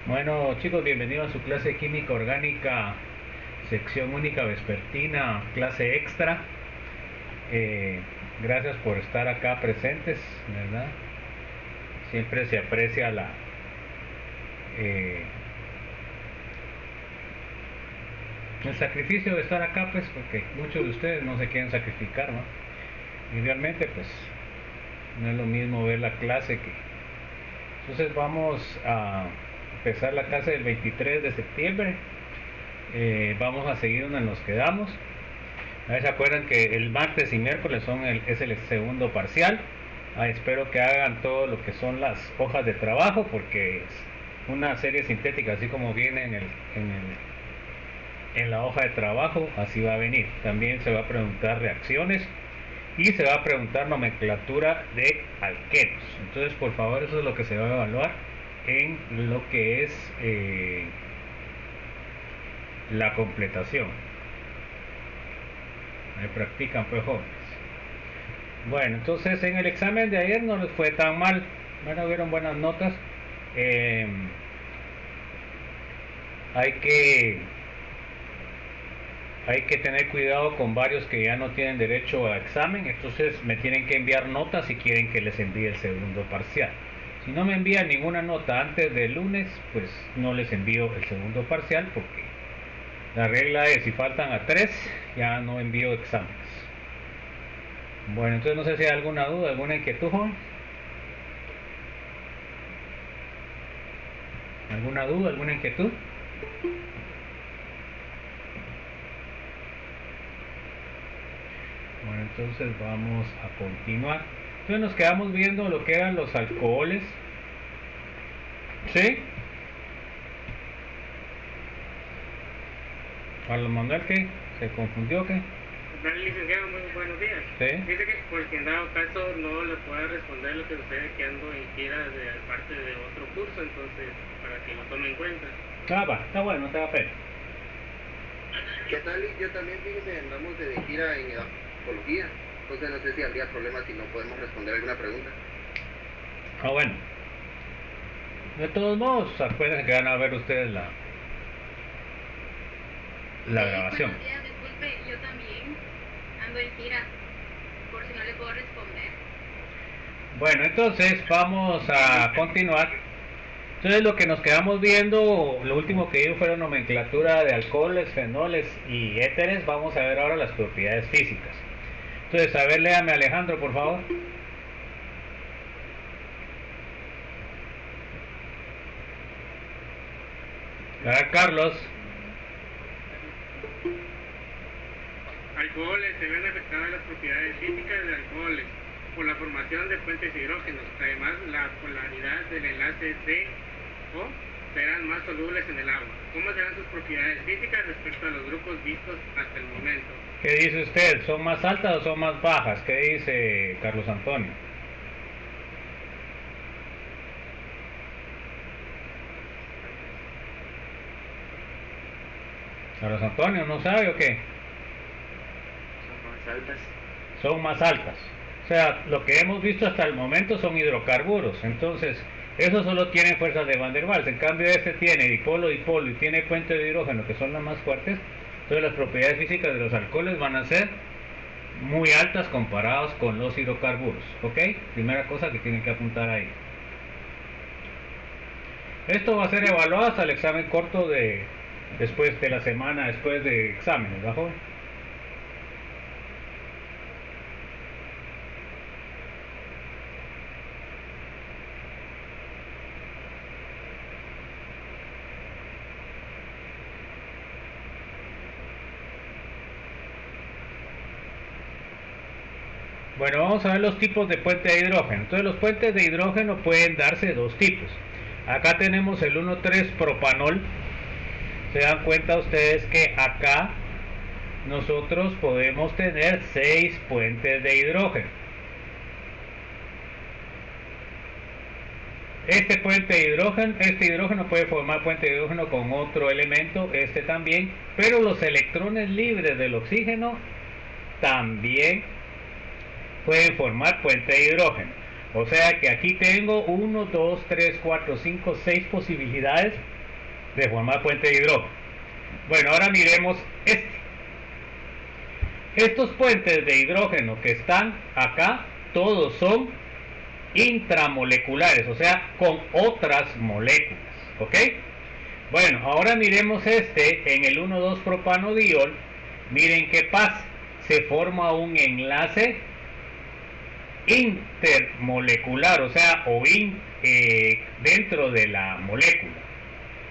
Bueno, chicos, bienvenidos a su clase de química orgánica, sección única vespertina, clase extra. Eh, Gracias por estar acá presentes, ¿verdad? Siempre se aprecia eh, el sacrificio de estar acá, pues, porque muchos de ustedes no se quieren sacrificar, ¿no? Y realmente, pues, no es lo mismo ver la clase que... Entonces vamos a empezar la clase del 23 de septiembre. Vamos a seguir donde nos quedamos. ¿Se acuerdan que el martes y miércoles es el segundo parcial? Espero que hagan todo lo que son las hojas de trabajo, porque es una serie sintética, así como viene en la hoja de trabajo, así va a venir. También se va a preguntar reacciones y se va a preguntar nomenclatura de alquenos. Entonces, por favor, eso es lo que se va a evaluar en lo que es la completación. Ahí practican, pues, jóvenes. Bueno, entonces en el examen de ayer no les fue tan mal. Bueno, hubieron buenas notas. Eh, hay que hay que tener cuidado con varios que ya no tienen derecho a examen. Entonces me tienen que enviar notas si quieren que les envíe el segundo parcial. Si no me envían ninguna nota antes del lunes, pues no les envío el segundo parcial, porque la regla es, si faltan a 3, ya no envío exámenes. Bueno, entonces no sé si hay alguna duda, alguna inquietud, joven. ¿Alguna duda, alguna inquietud? Bueno, entonces vamos a continuar. Entonces nos quedamos viendo lo que eran los alcoholes. ¿Sí? Carlos Manuel, ¿qué? ¿Se confundió, qué? Licenciado, muy buenos días. ¿Sí? Dice que por si en dado caso no le pueda responder lo que sucede que ando en gira de parte de otro curso, entonces para que lo tome en cuenta. Va, está bueno, no te da pena. ¿Qué tal? Yo también, fíjese, andamos de gira en ecología, entonces no sé si habría problema si no podemos responder alguna pregunta. Bueno. De todos modos, acuérdense que van a ver ustedes la grabación. Buenos días, disculpe, yo también ando en gira, por si no le puedo responder. Bueno, entonces vamos a continuar. Entonces lo que nos quedamos viendo, lo último que vimos fue la nomenclatura de alcoholes, fenoles y éteres. Vamos a ver ahora las propiedades físicas. Entonces, a ver, léame Alejandro, por favor. Carlos. Alcoholes se ven afectadas las propiedades físicas de alcoholes por la formación de puentes hidrógenos. Además, la polaridad del enlace C o serán más solubles en el agua. ¿Cómo serán sus propiedades físicas respecto a los grupos vistos hasta el momento? ¿Qué dice usted? ¿Son más altas o son más bajas? ¿Qué dice Carlos Antonio? Carlos Antonio, ¿no sabe o qué? Son más altas. Son más altas. O sea, lo que hemos visto hasta el momento son hidrocarburos. Entonces, esos solo tienen fuerzas de Van der Waals. En cambio, este tiene dipolo y tiene puente de hidrógeno, que son las más fuertes. Entonces, las propiedades físicas de los alcoholes van a ser muy altas comparados con los hidrocarburos. ¿Ok? Primera cosa que tienen que apuntar ahí. Esto va a ser evaluado hasta el examen corto después de la semana, después de exámenes, ¿verdad, joven? Bueno, vamos a ver los tipos de puente de hidrógeno. Entonces los puentes de hidrógeno pueden darse de dos tipos. Acá tenemos el 1,3-propanol. Se dan cuenta ustedes que acá nosotros podemos tener 6 puentes de hidrógeno. Este hidrógeno puede formar puente de hidrógeno con otro elemento, este también, pero los electrones libres del oxígeno también pueden formar puente de hidrógeno. O sea que aquí tengo 1, 2, 3, 4, 5, 6 posibilidades de formar puente de hidrógeno. Bueno, ahora miremos este. Estos puentes de hidrógeno que están acá, todos son intramoleculares, o sea, con otras moléculas, ¿ok? Bueno, ahora miremos este en el 1,2-propanodiol. Miren qué pasa, se forma un enlace intermolecular, o sea, dentro de la molécula.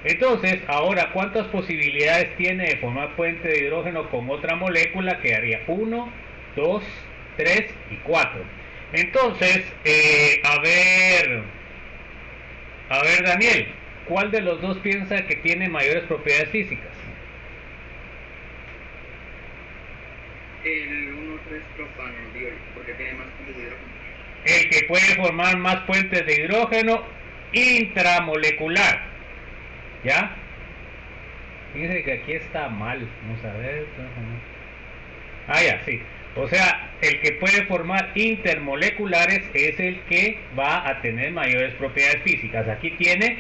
Entonces, ahora, ¿cuántas posibilidades tiene de formar puente de hidrógeno con otra molécula? Quedaría 1, 2, 3 y 4. Entonces, a ver, Daniel, ¿cuál de los dos piensa que tiene mayores propiedades físicas? El 1,3-propanodiol, porque tiene más puentes de hidrógeno. El que puede formar más puentes de hidrógeno intramolecular. ¿Ya? Fíjense que aquí está mal. Vamos a ver. Ah, ya, sí. O sea, el que puede formar intermoleculares es el que va a tener mayores propiedades físicas. Aquí tiene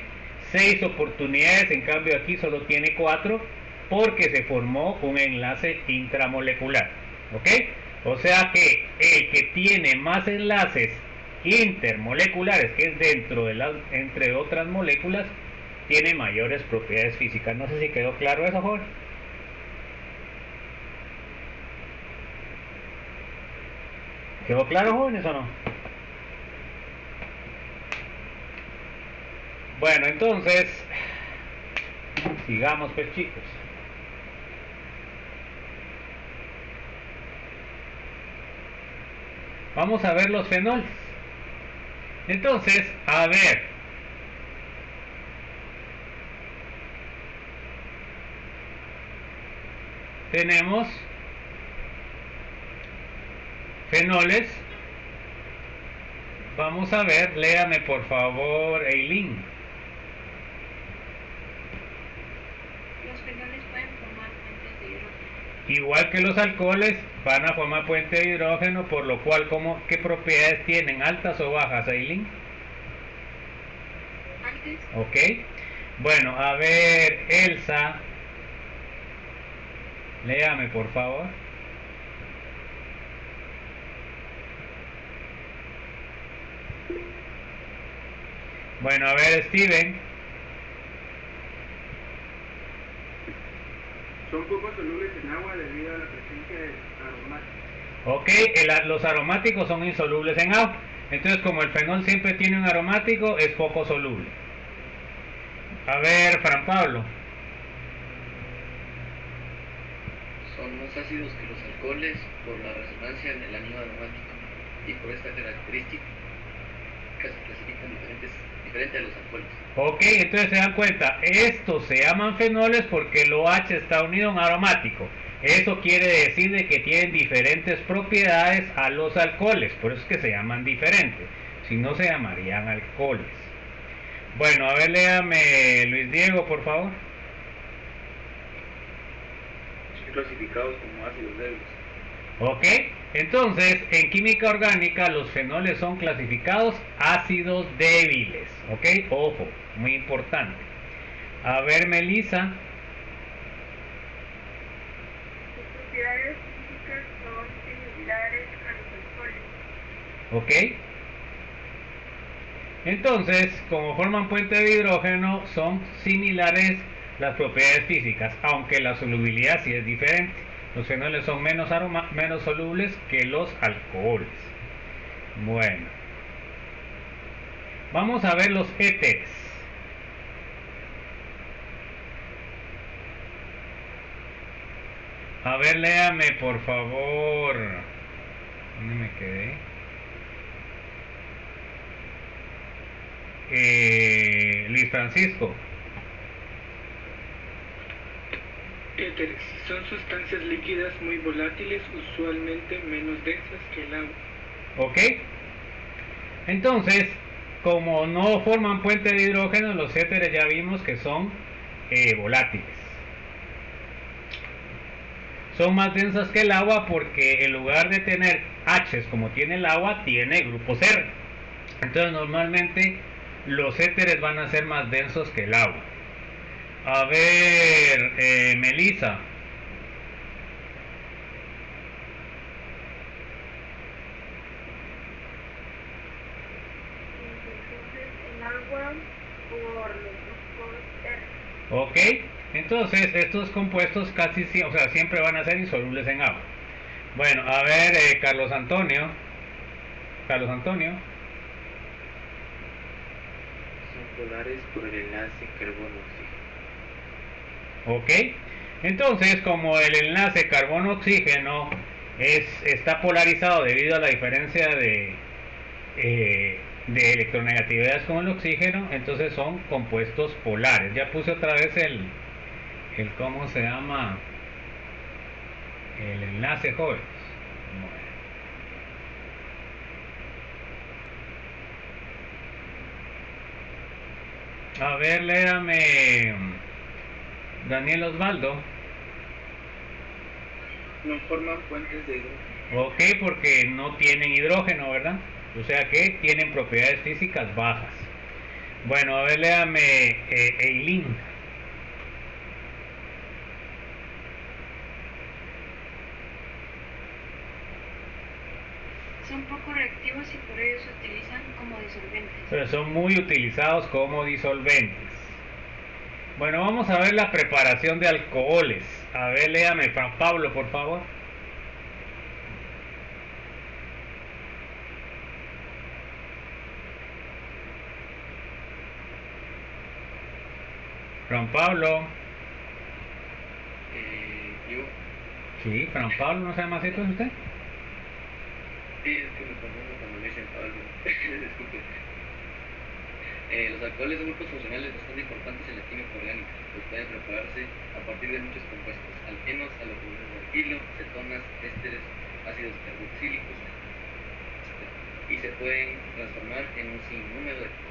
6 oportunidades, en cambio aquí solo tiene 4 porque se formó un enlace intramolecular. ¿Ok? O sea que el que tiene más enlaces intermoleculares, que es entre otras moléculas, tiene mayores propiedades físicas. No sé si quedó claro eso, Jorge. ¿Quedó claro, jóvenes, o no? Bueno, entonces, sigamos pues, chicos. Vamos a ver los fenoles. Entonces, a ver. Tenemos fenoles. Vamos a ver, léame por favor, Eileen. Los fenoles pueden formar puentes de hidrógeno. Igual que los alcoholes, van a formar puente de hidrógeno, por lo cual, ¿qué propiedades tienen? ¿Altas o bajas, Eileen? Altas. Ok. Bueno, a ver, Elsa. Léame, por favor. Bueno, a ver, Steven. Son poco solubles en agua debido a la presencia de aromáticos. Ok, los aromáticos son insolubles en agua. Entonces, como el fenol siempre tiene un aromático, es poco soluble. A ver, Fran Pablo. Son más ácidos que los alcoholes por la resonancia en el anillo aromático y por esta característica se clasifican diferente a los alcoholes. Ok, entonces se dan cuenta, estos se llaman fenoles porque el OH está unido a un aromático. Eso quiere decir de que tienen diferentes propiedades a los alcoholes, por eso es que se llaman diferentes, si no se llamarían alcoholes. Bueno, a ver, léame Luis Diego, por favor. Clasificados como ácidos débiles. Ok, entonces en química orgánica los fenoles son clasificados ácidos débiles. Ok, ojo, muy importante. A ver, Melissa. Sus propiedades físicas son similares a los alcoholes. Ok. Entonces, como forman puente de hidrógeno, son similares las propiedades físicas, aunque la solubilidad sí es diferente. Los fenoles son menos solubles que los alcoholes. Bueno, vamos a ver los éteres. A ver, léame por favor. ¿Dónde me quedé? Luis Francisco. Éteres son sustancias líquidas muy volátiles, usualmente menos densas que el agua. Ok. Entonces, como no forman puente de hidrógeno, los éteres ya vimos que son volátiles. Son más densas que el agua porque en lugar de tener H's como tiene el agua, tiene grupos R. Entonces normalmente los éteres van a ser más densos que el agua. A ver, Melissa. Entonces, el agua por los grupos R. Ok, entonces estos compuestos o sea, siempre van a ser insolubles en agua. Bueno, a ver, Carlos Antonio. Carlos Antonio. Son polares por el enlace carbono-oxígeno. Ok, entonces como el enlace carbono-oxígeno está polarizado debido a la diferencia de electronegatividades con el oxígeno, entonces son compuestos polares. Ya puse otra vez el ¿cómo se llama? El enlace, jóvenes. A ver, léame Daniel Osvaldo. No forman fuentes de hidrógeno. Ok, porque no tienen hidrógeno, ¿verdad? O sea que tienen propiedades físicas bajas. Bueno, a ver, léame Eileen. Son poco reactivos y por ello se utilizan como disolventes. Pero son muy utilizados como disolventes. Bueno, vamos a ver la preparación de alcoholes. A ver, léame, Juan Pablo, por favor. Juan Pablo. Yo. Sí, Juan Pablo, ¿no se llama así pues usted? Sí, es que me confundo cuando me dicen Pablo. Disculpe. Los alcoholes son grupos funcionales bastante importantes en la química orgánica, pues pueden prepararse a partir de muchos compuestos: alquenos, halogenuros de alquilo, cetonas, ésteres, ácidos carboxílicos, y se pueden transformar en un sinnúmero de compuestos.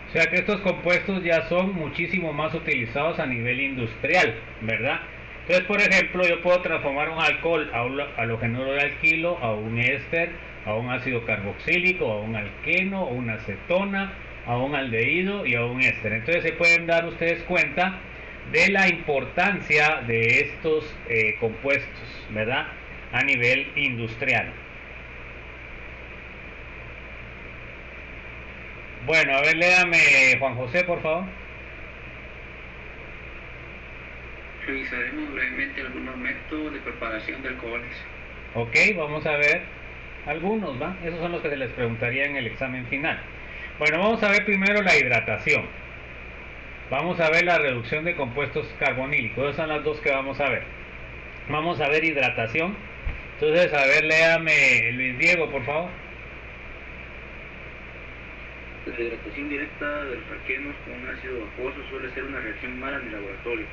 O sea que estos compuestos ya son muchísimo más utilizados a nivel industrial, ¿verdad? Entonces, por ejemplo, yo puedo transformar un alcohol a un halogenuro de alquilo, a un éster, a un ácido carboxílico, a un alqueno, a una cetona, a un aldehído y a un éster. Entonces se pueden dar ustedes cuenta de la importancia de estos compuestos, ¿verdad? A nivel industrial. Bueno, a ver, léame Juan José, por favor. Revisaremos brevemente algunos métodos de preparación de alcoholes. Ok, vamos a ver algunos, ¿va? Esos son los que se les preguntaría en el examen final. Bueno, vamos a ver primero la hidratación. Vamos a ver la reducción de compuestos carbonílicos. Esas son las dos que vamos a ver. Vamos a ver hidratación. Entonces, a ver, léame Luis Diego, por favor. La hidratación directa de los alquenos con un ácido acuoso suele ser una reacción mala en el laboratorio.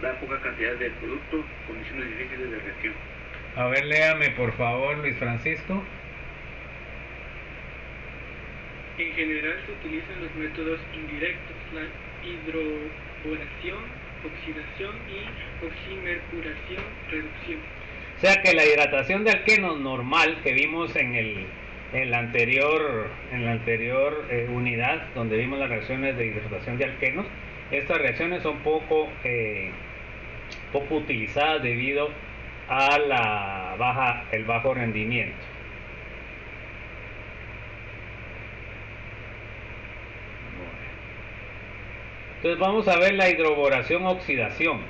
Da poca cantidad de producto, condiciones difíciles de reacción. A ver, léame, por favor, Luis Francisco. En general se utilizan los métodos indirectos, la hidroboración, oxidación y oximercuración, reducción. O sea que la hidratación de alquenos normal que vimos en la anterior unidad donde vimos las reacciones de hidratación de alquenos, estas reacciones son poco utilizadas debido a el bajo rendimiento. Entonces vamos a ver la hidroboración oxidación.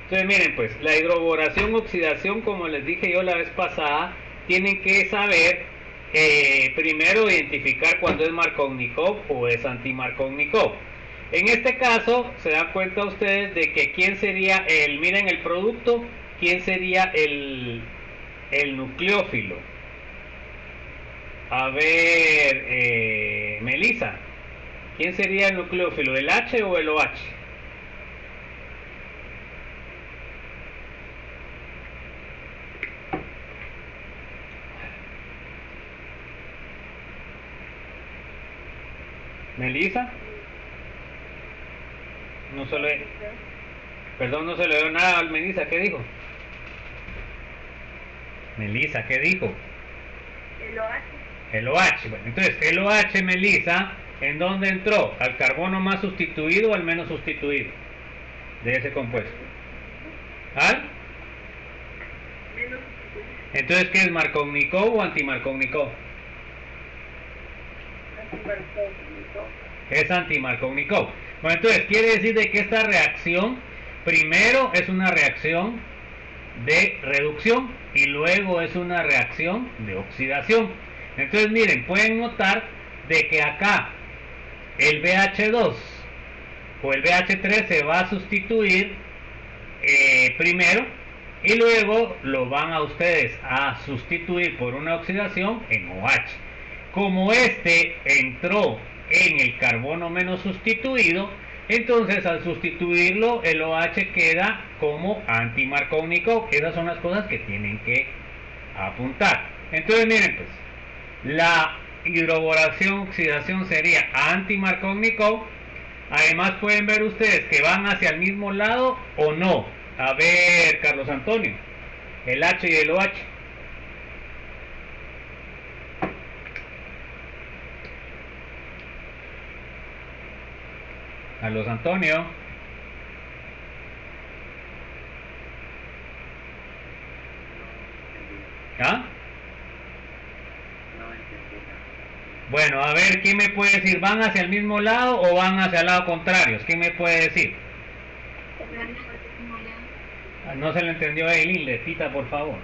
Entonces miren pues, la hidroboración oxidación, como les dije yo la vez pasada, tienen que saber primero identificar cuando es Markovnikov o es anti-Markovnikov. En este caso se dan cuenta ustedes de que quién sería miren el producto, quién sería el nucleófilo. A ver, Melissa, ¿quién sería el nucleófilo, el H o el OH? Melissa, no se le dio nada al Melissa, ¿qué dijo? Melissa, ¿qué dijo? El OH. El OH. Bueno, entonces, el OH, Melissa, ¿en dónde entró? ¿Al carbono más sustituido o al menos sustituido de ese compuesto? ¿Al? Entonces, ¿qué es Markovnikov o antimarkovnikov? Es antimarkovnikov. Bueno, entonces quiere decir de que esta reacción primero es una reacción de reducción y luego es una reacción de oxidación. Entonces miren, pueden notar de que acá el BH2 o el BH3 se va a sustituir primero y luego lo van a ustedes a sustituir por una oxidación en OH. Como este entró en el carbono menos sustituido, entonces al sustituirlo el OH queda como antimarkovnikov. Esas son las cosas que tienen que apuntar. Entonces miren, pues la hidroboración oxidación sería antimarkovnikov. Además pueden ver ustedes que van hacia el mismo lado o no. A ver, Carlos Antonio, el H y el OH. Carlos Antonio. ¿Ah? Bueno, a ver, ¿quién me puede decir? ¿Van hacia el mismo lado o van hacia el lado contrario? ¿Quién me puede decir? No se le entendió a Eileen, Letita, por favor.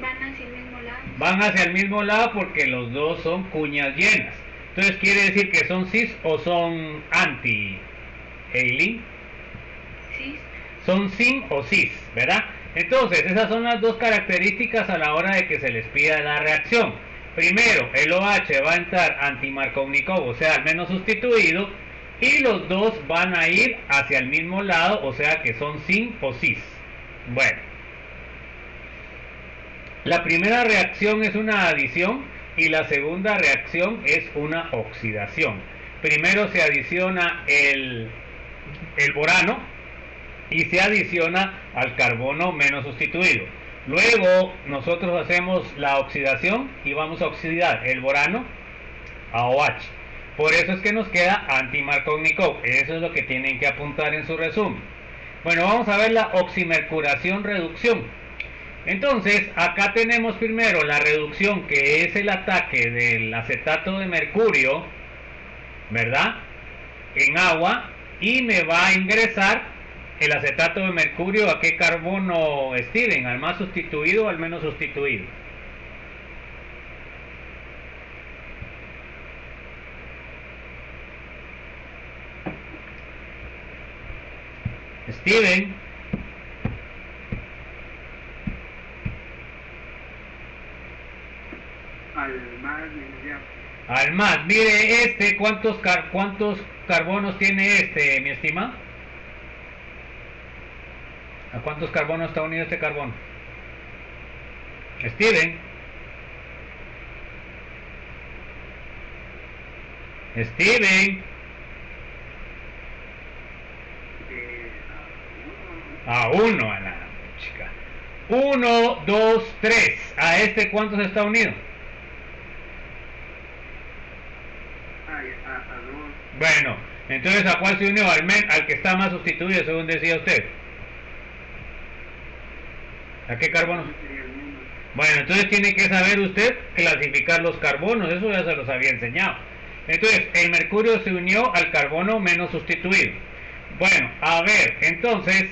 Van hacia el mismo lado. Van hacia el mismo lado porque los dos son cuñas llenas. Entonces, ¿quiere decir que son cis o son anti, Eileen? Cis. Son sin o cis, ¿verdad? Entonces, esas son las dos características a la hora de que se les pida la reacción. Primero, el OH va a entrar antimarkovnikov, o sea, al menos sustituido, y los dos van a ir hacia el mismo lado, o sea que son sin o cis. Bueno, la primera reacción es una adición y la segunda reacción es una oxidación. Primero se adiciona el borano y se adiciona al carbono menos sustituido. Luego nosotros hacemos la oxidación y vamos a oxidar el borano a OH. Por eso es que nos queda antimarkovnikov. Eso es lo que tienen que apuntar en su resumen. Bueno, vamos a ver la oximercuración reducción. Entonces, acá tenemos primero la reducción, que es el ataque del acetato de mercurio, ¿verdad?, en agua, y me va a ingresar el acetato de mercurio a qué carbono, Steven, al más sustituido o al menos sustituido. Steven. Al más. Mire este, ¿cuántos carbonos tiene este, mi estimado? ¿A cuántos carbonos está unido este carbono? Steven. Steven. A uno, a la chica. 1, 2, 3. ¿A este cuántos está unido? A 2. Bueno, entonces ¿a cuál se unió? Al que está más sustituido, según decía usted. ¿A qué carbono? Bueno, entonces tiene que saber usted clasificar los carbonos, eso ya se los había enseñado. Entonces, el mercurio se unió al carbono menos sustituido. Bueno, a ver, entonces,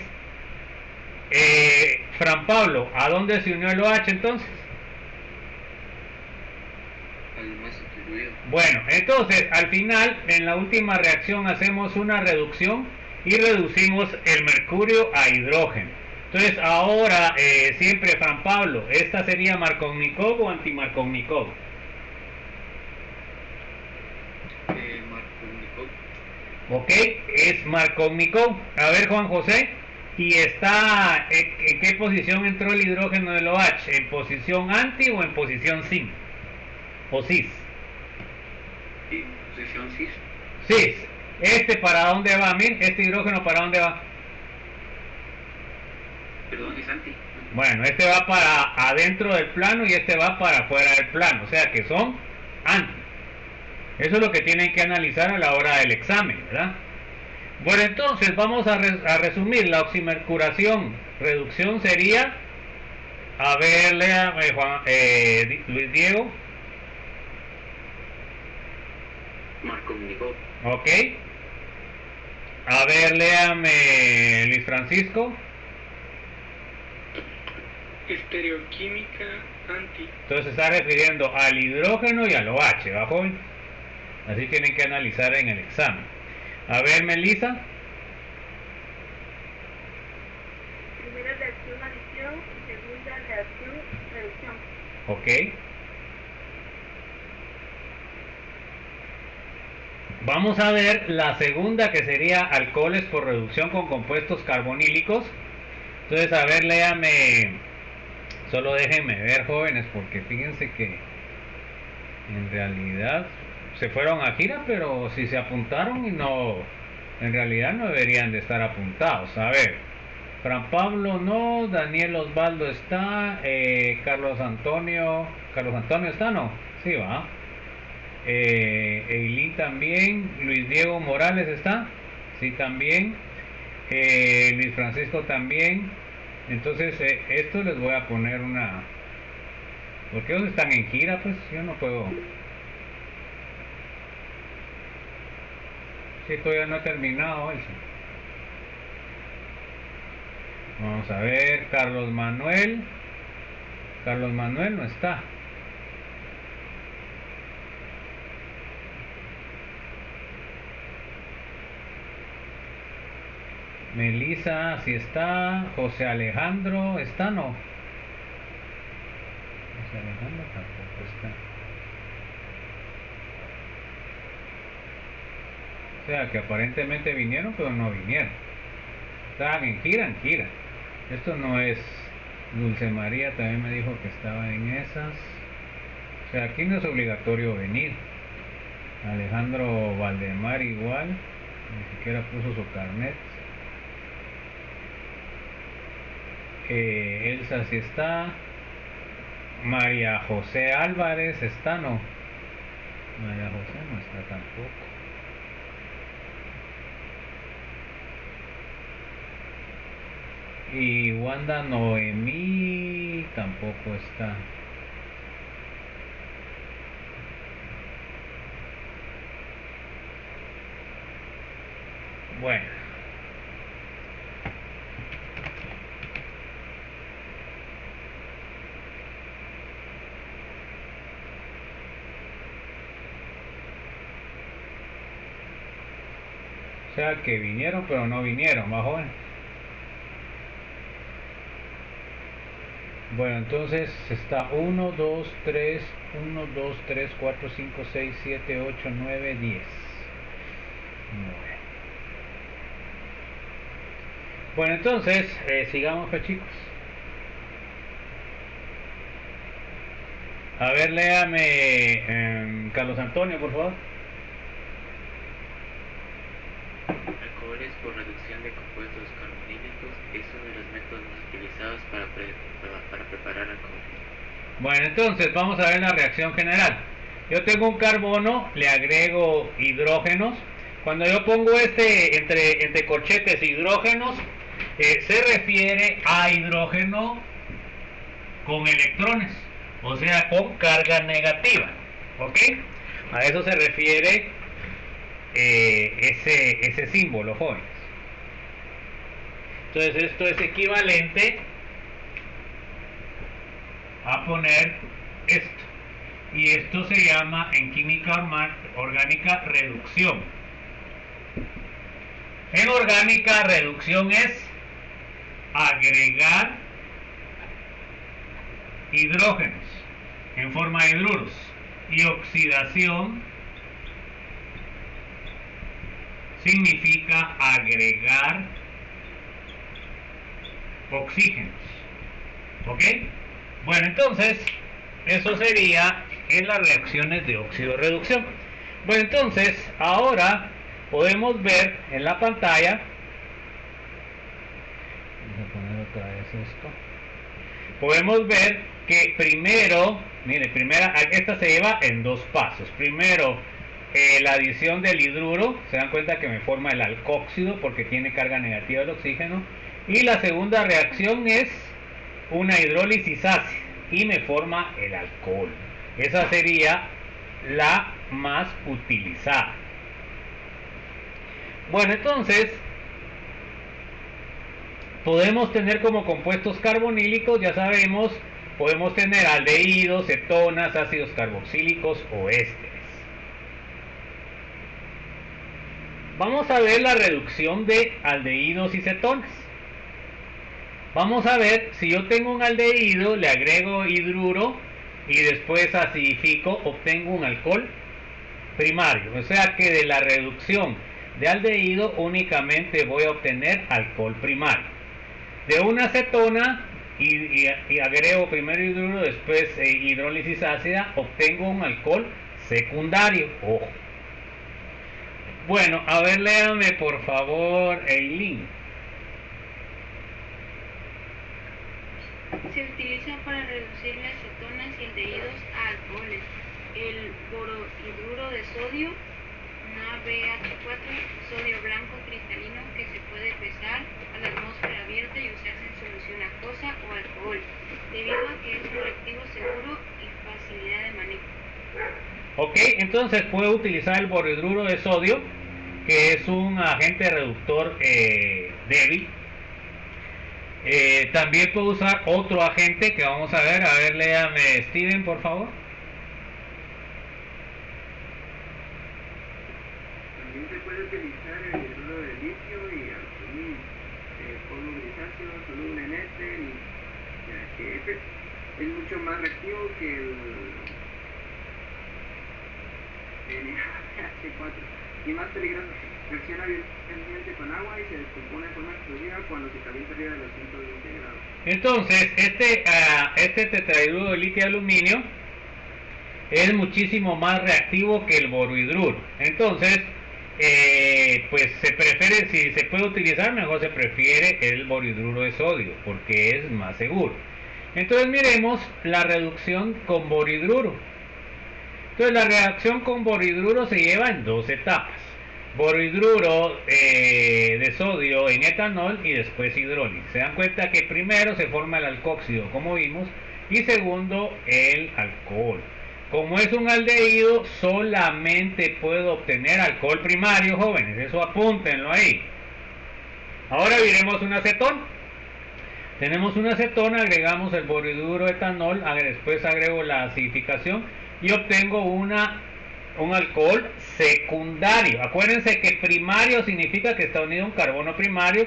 Fran Pablo, ¿a dónde se unió el OH entonces? Al más sustituido. Bueno, entonces, al final, en la última reacción hacemos una reducción y reducimos el mercurio a hidrógeno. Entonces ahora, siempre Fran Pablo, ¿esta sería markovnikov o antimarkovnikov? Markovnikov. Ok, es markovnikov. A ver, Juan José, ¿y está en qué posición entró el hidrógeno del OH? ¿En posición anti o en posición sin? ¿O cis? Sí, posición cis. Cis. ¿Este para dónde va? Este hidrógeno para dónde va? Perdón, es anti. Bueno, este va para adentro del plano y este va para afuera del plano, o sea que son anti. Eso es lo que tienen que analizar a la hora del examen, ¿verdad? Bueno, entonces vamos a resumir. La oximercuración, reducción sería, a ver, léame Luis Diego. Marco Minicó. Ok. A ver, léame Luis Francisco. Estereoquímica anti. Entonces se está refiriendo al hidrógeno y al OH, ¿va, joven? Así tienen que analizar en el examen. A ver, Melissa. Primera reacción adición y segunda reacción reducción. Ok. Vamos a ver la segunda, que sería alcoholes por reducción con compuestos carbonílicos. Entonces, a ver, léame. Solo déjenme ver, jóvenes, porque fíjense que en realidad se fueron a gira, pero si se apuntaron y no, en realidad no deberían de estar apuntados. A ver, Fran Pablo no, Daniel Osvaldo está, Carlos Antonio está, ¿no? Sí, va. Eileen también, Luis Diego Morales está, sí, también, Luis Francisco también. Entonces, esto les voy a poner una, porque ellos están en gira, pues yo no puedo. Sí, todavía no he terminado eso. Vamos a ver, Carlos Manuel no está. Melissa sí está. José Alejandro está, ¿no? José Alejandro tampoco está. O sea que aparentemente vinieron, pero no vinieron. Estaban en gira, Esto no es. Dulce María también me dijo que estaba en esas. O sea, aquí no es obligatorio venir. Alejandro Valdemar igual. Ni siquiera puso su carnet. Elsa sí está. María José Álvarez está, ¿no? María José no está tampoco. Y Wanda Noemí tampoco está. Bueno. O sea que vinieron pero no vinieron, más joven. Bueno, entonces está 1, 2, 3, 1, 2, 3, 4, 5, 6, 7, 8, 9, 10. Bueno, entonces, sigamos, pues, chicos. A ver, léame Carlos Antonio, por favor. Alcoholes por reducción de compuestos carbonílicos es uno de los métodos utilizados para preparar alcohol. Bueno, entonces vamos a ver la reacción general. Yo tengo un carbono, le agrego hidrógenos. Cuando yo pongo entre corchetes hidrógenos, se refiere a hidrógeno con electrones, o sea, con carga negativa. ¿Ok? A eso se refiere ese símbolo, jóvenes. Entonces esto es equivalente a poner esto, y esto se llama en química orgánica reducción. En orgánica reducción es agregar hidrógenos en forma de hidruros, y oxidación significa agregar oxígenos. ¿Ok? Bueno, entonces eso sería en las reacciones de óxido-reducción. Bueno, entonces ahora podemos ver en la pantalla. Vamos a poner otra vez esto. podemos ver que primero, mire, esta se lleva en dos pasos. Primero, la adición del hidruro, se dan cuenta que me forma el alcóxido porque tiene carga negativa del oxígeno. Y la segunda reacción es una hidrólisis ácida y me forma el alcohol. Esa sería la más utilizada. Bueno, entonces podemos tener como compuestos carbonílicos, ya sabemos, podemos tener aldehídos, cetonas, ácidos carboxílicos o ésteres. Vamos a ver la reducción de aldehídos y cetonas. Vamos a ver, si yo tengo un aldehído, le agrego hidruro y después acidifico, obtengo un alcohol primario. O sea que de la reducción de aldehído únicamente voy a obtener alcohol primario. De una acetona y agrego primero hidruro, después hidrólisis ácida, obtengo un alcohol secundario. Ojo. Bueno, a ver, léame por favor, Eileen. Se utiliza para reducir las cetonas y aldehídos a alcoholes. El borohidruro de sodio, NaBH4, sodio blanco cristalino que se puede pesar a la atmósfera abierta y usarse en solución acuosa o alcohol, debido a que es un reactivo seguro y facilidad de manejo. Ok, entonces puedo utilizar el borohidruro de sodio, que es un agente reductor débil. También puedo usar otro agente que vamos a ver, léame Steven por favor. También se puede utilizar el hidruro de litio y aluminio, polvo grisáceo, soluble en éter, ya que este es mucho más reactivo que el NaBH4 y más peligroso. Reacciona violentamente con agua y se descompone de forma explosiva cuando se calienta arriba de los 120 grados. Entonces, este tetrahidruro de litio y aluminio es muchísimo más reactivo que el borohidruro. Entonces, pues se prefiere, si se puede utilizar, mejor se prefiere el borohidruro de sodio, porque es más seguro. Entonces miremos la reducción con borohidruro. Entonces la reacción con borohidruro se lleva en dos etapas. Borohidruro de sodio en etanol y después hidrólisis. Se dan cuenta que primero se forma el alcóxido, como vimos, y segundo el alcohol. Como es un aldehído, solamente puedo obtener alcohol primario, jóvenes. Eso apúntenlo ahí. Ahora veremos una acetona. Tenemos una acetona, agregamos el borohidruro de etanol, después agrego la acidificación y obtengo un alcohol secundario. Acuérdense que primario significa que está unido a un carbono primario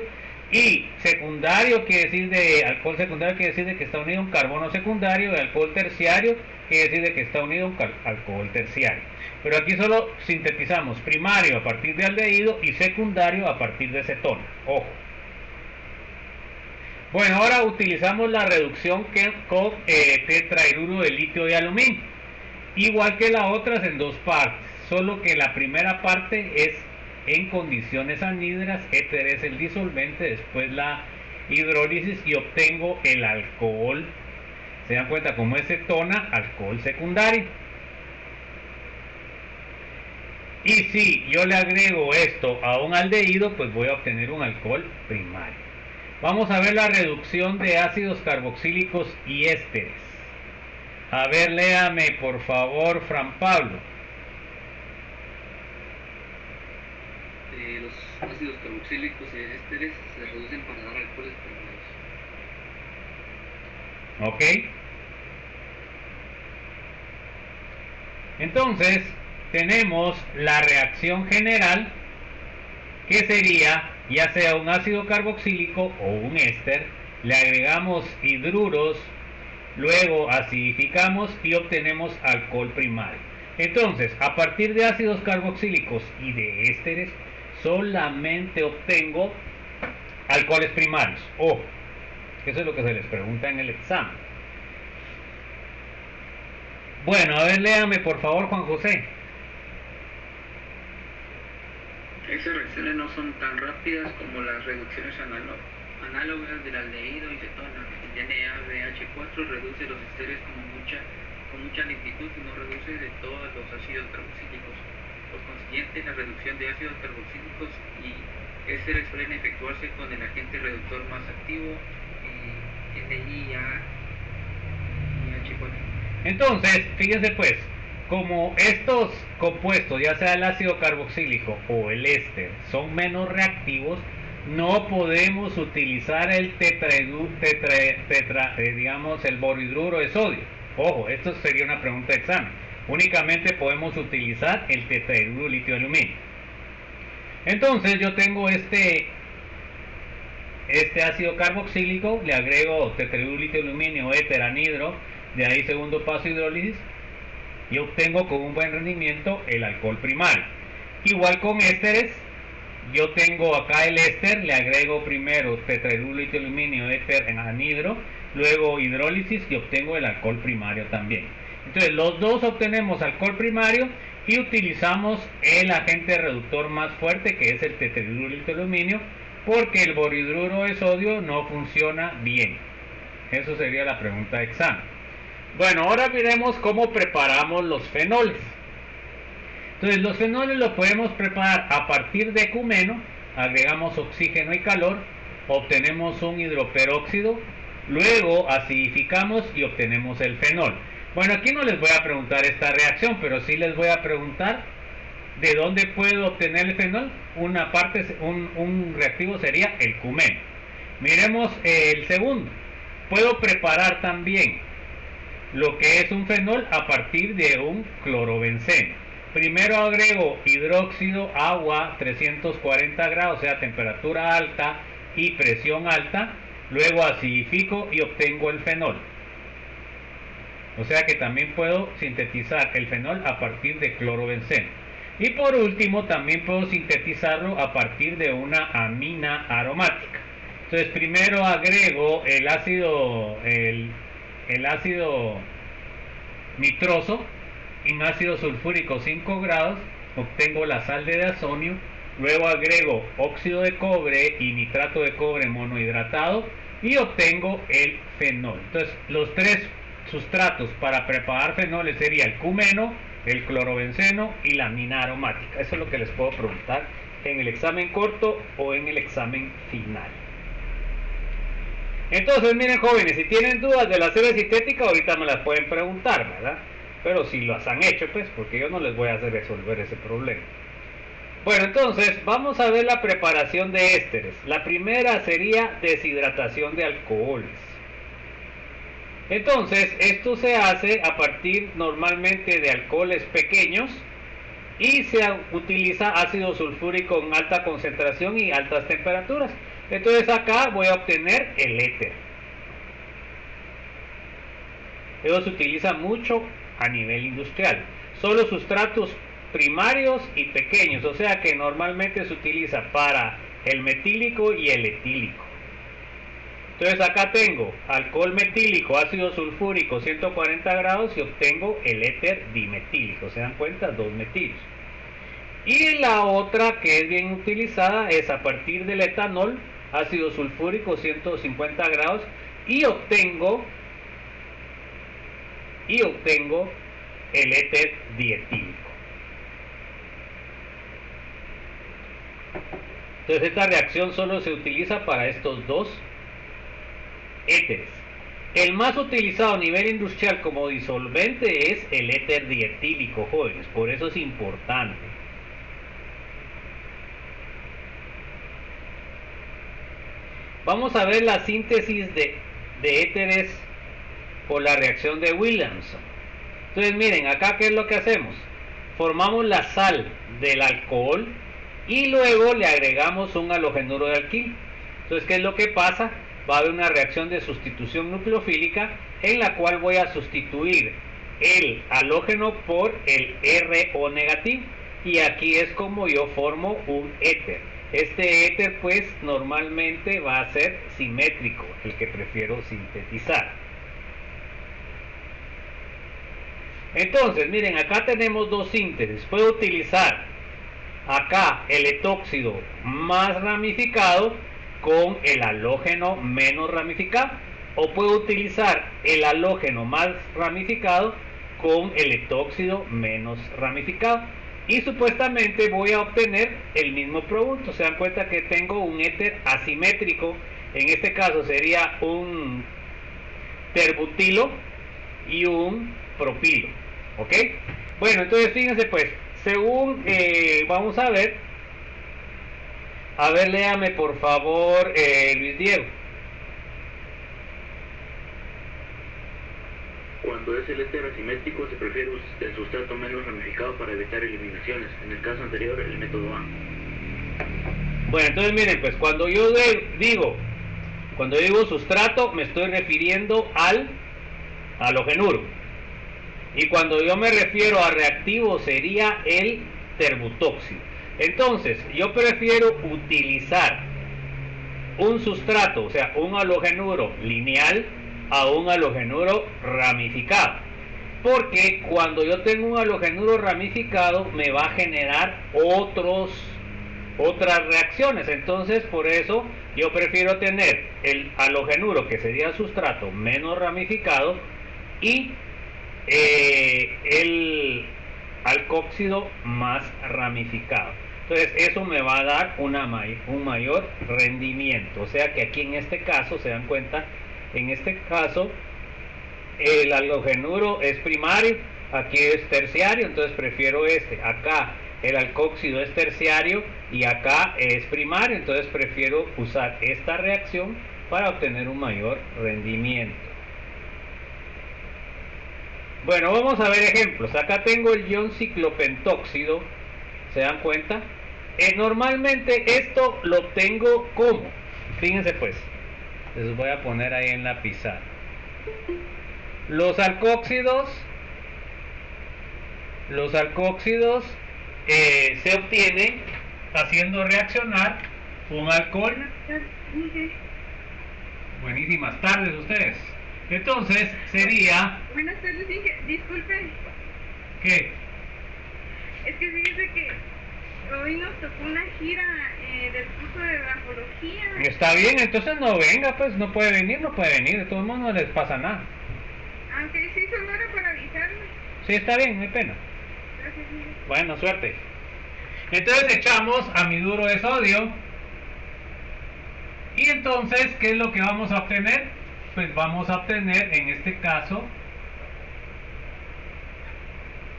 y secundario quiere decir de alcohol secundario quiere decir de que está unido a un carbono secundario, y alcohol terciario quiere decir de que está unido a un alcohol terciario. Pero aquí solo sintetizamos primario a partir de aldehído y secundario a partir de cetona. Ojo. Bueno, ahora utilizamos la reducción con tetrahidruro de litio y aluminio. Igual que las otras en dos partes, solo que la primera parte es en condiciones anhídridas, éter es el disolvente, después la hidrólisis y obtengo el alcohol. Se dan cuenta, como es cetona, alcohol secundario. Y si yo le agrego esto a un aldehído, pues voy a obtener un alcohol primario. Vamos a ver la reducción de ácidos carboxílicos y ésteres. A ver, léame por favor, Fran Pablo. Los ácidos carboxílicos y ésteres se reducen para dar alcoholes primarios. Ok. Entonces, tenemos la reacción general, que sería ya sea un ácido carboxílico o un éster, le agregamos hidruros, luego acidificamos y obtenemos alcohol primario. Entonces, a partir de ácidos carboxílicos y de ésteres, solamente obtengo alcoholes primarios. Ojo, eso es lo que se les pregunta en el examen. Bueno, a ver, léame por favor, Juan José. Esas reacciones no son tan rápidas como las reducciones análogas del aldehído y cetona. El NaBH4 reduce los ésteres con mucha lentitud y no reduce de todos los ácidos carboxílicos. Por consiguiente, la reducción de ácidos carboxílicos y ésteres suelen efectuarse con el agente reductor más activo, NiH4. Entonces, fíjense pues, como estos compuestos, ya sea el ácido carboxílico o el éster, son menos reactivos, no podemos utilizar el digamos el borhidruro de sodio. Ojo, esto sería una pregunta de examen. Únicamente podemos utilizar el tetrahidruro litio de aluminio. Entonces yo tengo este ácido carboxílico, le agrego tetrahidruro litio de aluminio, éter, anhidro, de ahí segundo paso hidrólisis, y obtengo con un buen rendimiento el alcohol primario. Igual con ésteres, yo tengo acá el éster, le agrego primero tetrahidruro litio de aluminio, éter, en anhidro, luego hidrólisis y obtengo el alcohol primario también. Entonces los dos obtenemos alcohol primario y utilizamos el agente reductor más fuerte, que es el tetrahidruro litio de aluminio, porque el borhidruro de sodio no funciona bien. Eso sería la pregunta de examen. Bueno, ahora veremos cómo preparamos los fenoles. Entonces los fenoles los podemos preparar a partir de ecumeno, agregamos oxígeno y calor, obtenemos un hidroperóxido, luego acidificamos y obtenemos el fenol. Bueno, aquí no les voy a preguntar esta reacción, pero sí les voy a preguntar de dónde puedo obtener el fenol. Una parte, un reactivo sería el cumeno. Miremos el segundo. Puedo preparar también lo que es un fenol a partir de un clorobenceno. Primero agrego hidróxido, agua, 340 grados, o sea, temperatura alta y presión alta. Luego acidifico y obtengo el fenol. O sea que también puedo sintetizar el fenol a partir de clorobenceno. Y por último también puedo sintetizarlo a partir de una amina aromática. Entonces primero agrego el ácido nitroso en ácido sulfúrico 5 grados, obtengo la sal de diazonio. Luego agrego óxido de cobre y nitrato de cobre monohidratado y obtengo el fenol. Entonces los tres sustratos para preparar fenoles sería el cumeno, el clorobenceno y la amina aromática. Eso es lo que les puedo preguntar en el examen corto o en el examen final. Entonces miren jóvenes, si tienen dudas de la serie sintética ahorita me las pueden preguntar, ¿verdad? Pero si las han hecho pues, porque yo no les voy a hacer resolver ese problema. Bueno, entonces vamos a ver la preparación de ésteres. La primera sería deshidratación de alcoholes. Entonces esto se hace a partir normalmente de alcoholes pequeños y se utiliza ácido sulfúrico en alta concentración y altas temperaturas. Entonces acá voy a obtener el éter. Eso se utiliza mucho a nivel industrial. Solo sustratos primarios y pequeños, o sea que normalmente se utiliza para el metílico y el etílico. Entonces acá tengo alcohol metílico, ácido sulfúrico 140 grados y obtengo el éter dimetílico. ¿Se dan cuenta? 2 metilios. Y la otra que es bien utilizada es a partir del etanol, ácido sulfúrico 150 grados y obtengo el éter dietílico. Entonces esta reacción solo se utiliza para estos dos éteres. El más utilizado a nivel industrial como disolvente es el éter dietílico, jóvenes, por eso es importante. Vamos a ver la síntesis de éteres por la reacción de Williamson. Entonces miren, acá qué es lo que hacemos. Formamos la sal del alcohol y luego le agregamos un halogenuro de alquil. Entonces, ¿qué es lo que pasa? Va a haber una reacción de sustitución nucleofílica en la cual voy a sustituir el halógeno por el RO negativo. Y aquí es como yo formo un éter. Este éter pues normalmente va a ser simétrico, el que prefiero sintetizar. Entonces, miren, acá tenemos dos síntesis. Puedo utilizar acá el etóxido más ramificado con el halógeno menos ramificado, o puedo utilizar el halógeno más ramificado con el etóxido menos ramificado, y supuestamente voy a obtener el mismo producto. Se dan cuenta que tengo un éter asimétrico, en este caso sería un terbutilo y un propilo, ¿ok? Bueno, entonces fíjense pues, según vamos a ver, léame por favor, Luis Diego. Cuando es el éter asimétrico se prefiere el sustrato menos ramificado para evitar eliminaciones. En el caso anterior, el método A. Bueno, entonces miren, pues cuando yo digo sustrato, me estoy refiriendo al halogenuro. Y cuando yo me refiero a reactivo, sería el terbutóxido. Entonces, yo prefiero utilizar un sustrato, o sea, un halogenuro lineal, a un halogenuro ramificado, porque cuando yo tengo un halogenuro ramificado me va a generar otras reacciones. Entonces por eso yo prefiero tener el halogenuro, que sería sustrato menos ramificado, y el alcóxido más ramificado. Entonces eso me va a dar un mayor rendimiento. O sea que aquí en este caso, se dan cuenta, en este caso el halogenuro es primario, aquí es terciario, entonces prefiero este. Acá el alcóxido es terciario y acá es primario, entonces prefiero usar esta reacción para obtener un mayor rendimiento. Bueno, vamos a ver ejemplos. Acá tengo el ion ciclopentóxido, ¿se dan cuenta? Normalmente esto lo tengo como, fíjense pues, les voy a poner ahí en la pizarra. Los alcóxidos se obtienen haciendo reaccionar un alcohol. Buenísimas tardes ustedes. Entonces sería... Buenas tardes, Inge. Disculpe. ¿Qué? Es que fíjese que hoy nos tocó una gira del curso de grafología. Está bien, entonces no venga, pues no puede venir, de todos modos no les pasa nada. Aunque sí, solo era para avisarme. Sí, está bien, no hay pena. Gracias, Inge. Bueno, suerte. Entonces echamos amiduro de sodio. Y entonces, ¿qué es lo que vamos a obtener? Pues vamos a obtener, en este caso,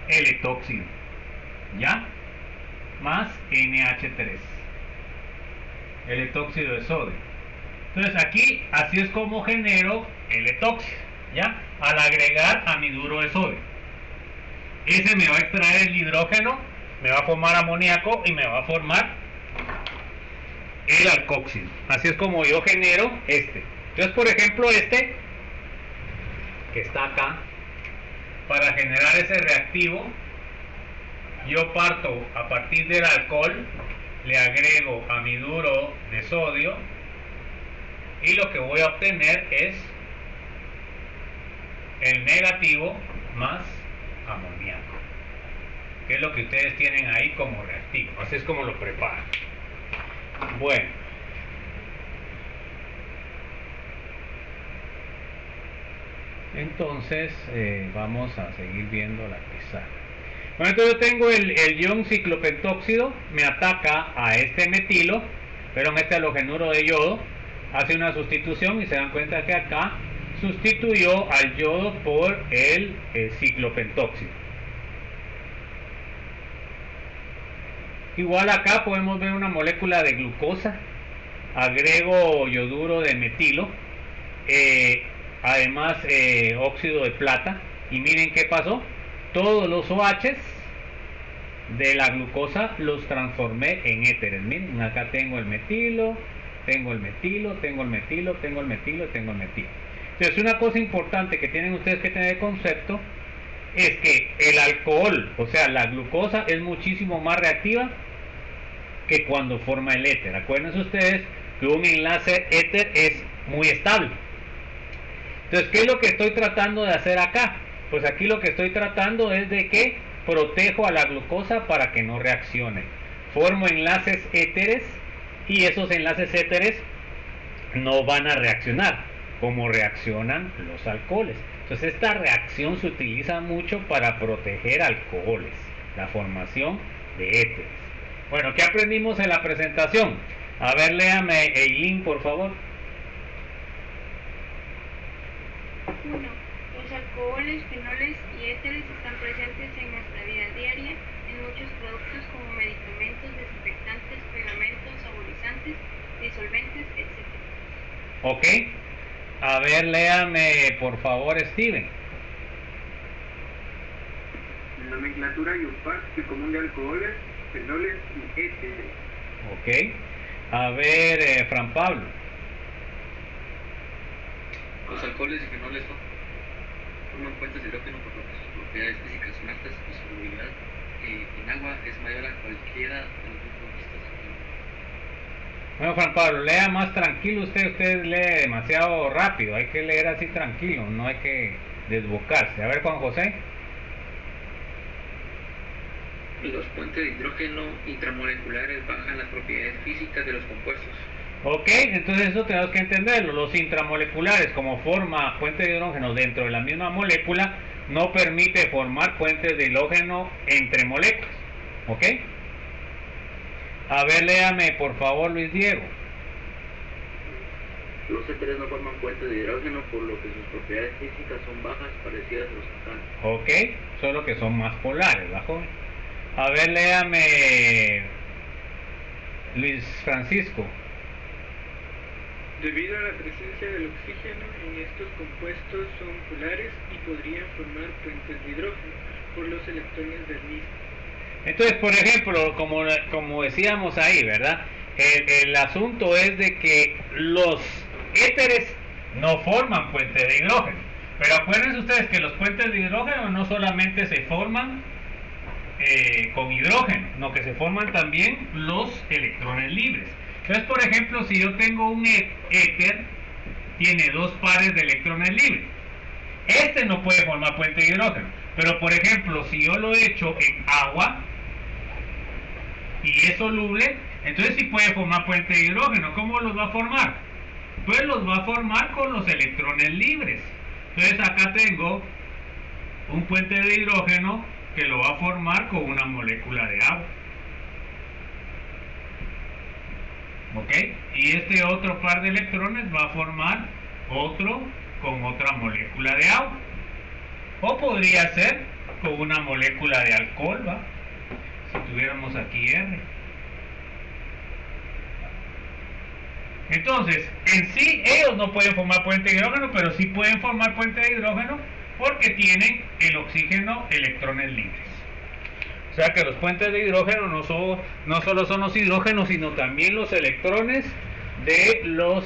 el etóxido, ¿ya? Más NH3, el etóxido de sodio. Entonces aquí, así es como genero el etóxido, ¿ya? Al agregar amiduro de sodio. Ese me va a extraer el hidrógeno, me va a formar amoníaco y me va a formar el alcóxido. Así es como yo genero este. Entonces, por ejemplo, este que está acá, para generar ese reactivo, yo parto a partir del alcohol, le agrego amiduro de sodio y lo que voy a obtener es el negativo más amoníaco, que es lo que ustedes tienen ahí como reactivo. Así es como lo preparan. Bueno, entonces vamos a seguir viendo la pizarra. Bueno, entonces yo tengo el ion ciclopentóxido, me ataca a este metilo, pero en este halogenuro de yodo, hace una sustitución y se dan cuenta que acá sustituyó al yodo por el ciclopentóxido. Igual acá podemos ver una molécula de glucosa, agrego yoduro de metilo, además óxido de plata, y miren qué pasó. Todos los OHs de la glucosa los transformé en éteres. Miren, acá tengo el metilo, tengo el metilo, tengo el metilo, tengo el metilo, tengo el metilo. Entonces, una cosa importante que tienen ustedes que tener concepto es que el alcohol, o sea, la glucosa, es muchísimo más reactiva que cuando forma el éter. Acuérdense ustedes que un enlace éter es muy estable. Entonces, ¿qué es lo que estoy tratando de hacer acá? Pues aquí lo que estoy tratando es de que protejo a la glucosa para que no reaccione. Formo enlaces éteres y esos enlaces éteres no van a reaccionar como reaccionan los alcoholes. Entonces esta reacción se utiliza mucho para proteger alcoholes, la formación de éteres. Bueno, ¿qué aprendimos en la presentación? A ver, léame, Eileen, por favor. 1. Los alcoholes, fenoles y éteres están presentes en nuestra vida diaria en muchos productos como medicamentos, desinfectantes, pegamentos, saborizantes, disolventes, etc. Ok. A ver, léame, por favor, Steven. Nomenclatura y uso común de alcoholes, fenoles y éteres. Ok. A ver, Fran Pablo. Los alcoholes y fenoles forman puentes de hidrógeno por lo que sus propiedades físicas son altas y su solubilidad en agua es mayor a cualquiera de los grupos vistos aquí. Bueno, Juan Pablo, lea más tranquilo usted lee demasiado rápido, hay que leer así tranquilo, no hay que desbocarse. A ver, Juan José. Los puentes de hidrógeno intramoleculares bajan las propiedades físicas de los compuestos. Ok, entonces eso tenemos que entenderlo. Los intramoleculares, como forma puente de hidrógeno dentro de la misma molécula, no permite formar puentes de hidrógeno entre moléculas. ¿Ok? A ver, léame por favor, Luis Diego. Los éteres no forman puentes de hidrógeno, por lo que sus propiedades físicas son bajas, parecidas a los alcanos. Ok, solo que son más polares, ¿va, joven? A ver, léame, Luis Francisco. Debido a la presencia del oxígeno en estos compuestos son polares y podrían formar puentes de hidrógeno por los electrones del mismo. Entonces, por ejemplo, como decíamos ahí, ¿verdad? El asunto es de que los éteres no forman puentes de hidrógeno. Pero acuérdense ustedes que los puentes de hidrógeno no solamente se forman con hidrógeno, no, que se forman también los electrones libres. Entonces, por ejemplo, si yo tengo un éter, tiene dos pares de electrones libres. Este no puede formar puente de hidrógeno. Pero, por ejemplo, si yo lo echo en agua y es soluble, entonces sí puede formar puente de hidrógeno. ¿Cómo los va a formar? Pues los va a formar con los electrones libres. Entonces acá tengo un puente de hidrógeno que lo va a formar con una molécula de agua. ¿Ok? Y este otro par de electrones va a formar otro con otra molécula de agua. O podría ser con una molécula de alcohol, ¿va? Si tuviéramos aquí R. Entonces, en sí, ellos no pueden formar puente de hidrógeno, pero sí pueden formar puente de hidrógeno porque tienen el oxígeno electrones libres. O sea que los puentes de hidrógeno no solo son los hidrógenos, sino también los electrones de los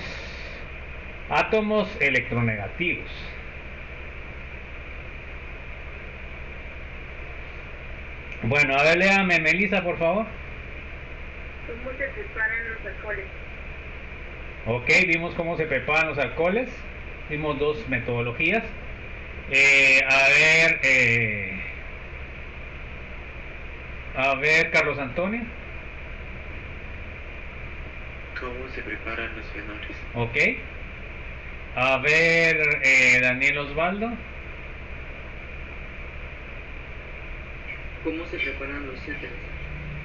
átomos electronegativos. Bueno, a ver, léame, Melissa, por favor. ¿Cómo se preparan los alcoholes? Ok, vimos cómo se preparan los alcoholes. Vimos dos metodologías. A ver, Carlos Antonio. ¿Cómo se preparan los fenoles? Ok. A ver, Daniel Osvaldo. ¿Cómo se preparan los éteres?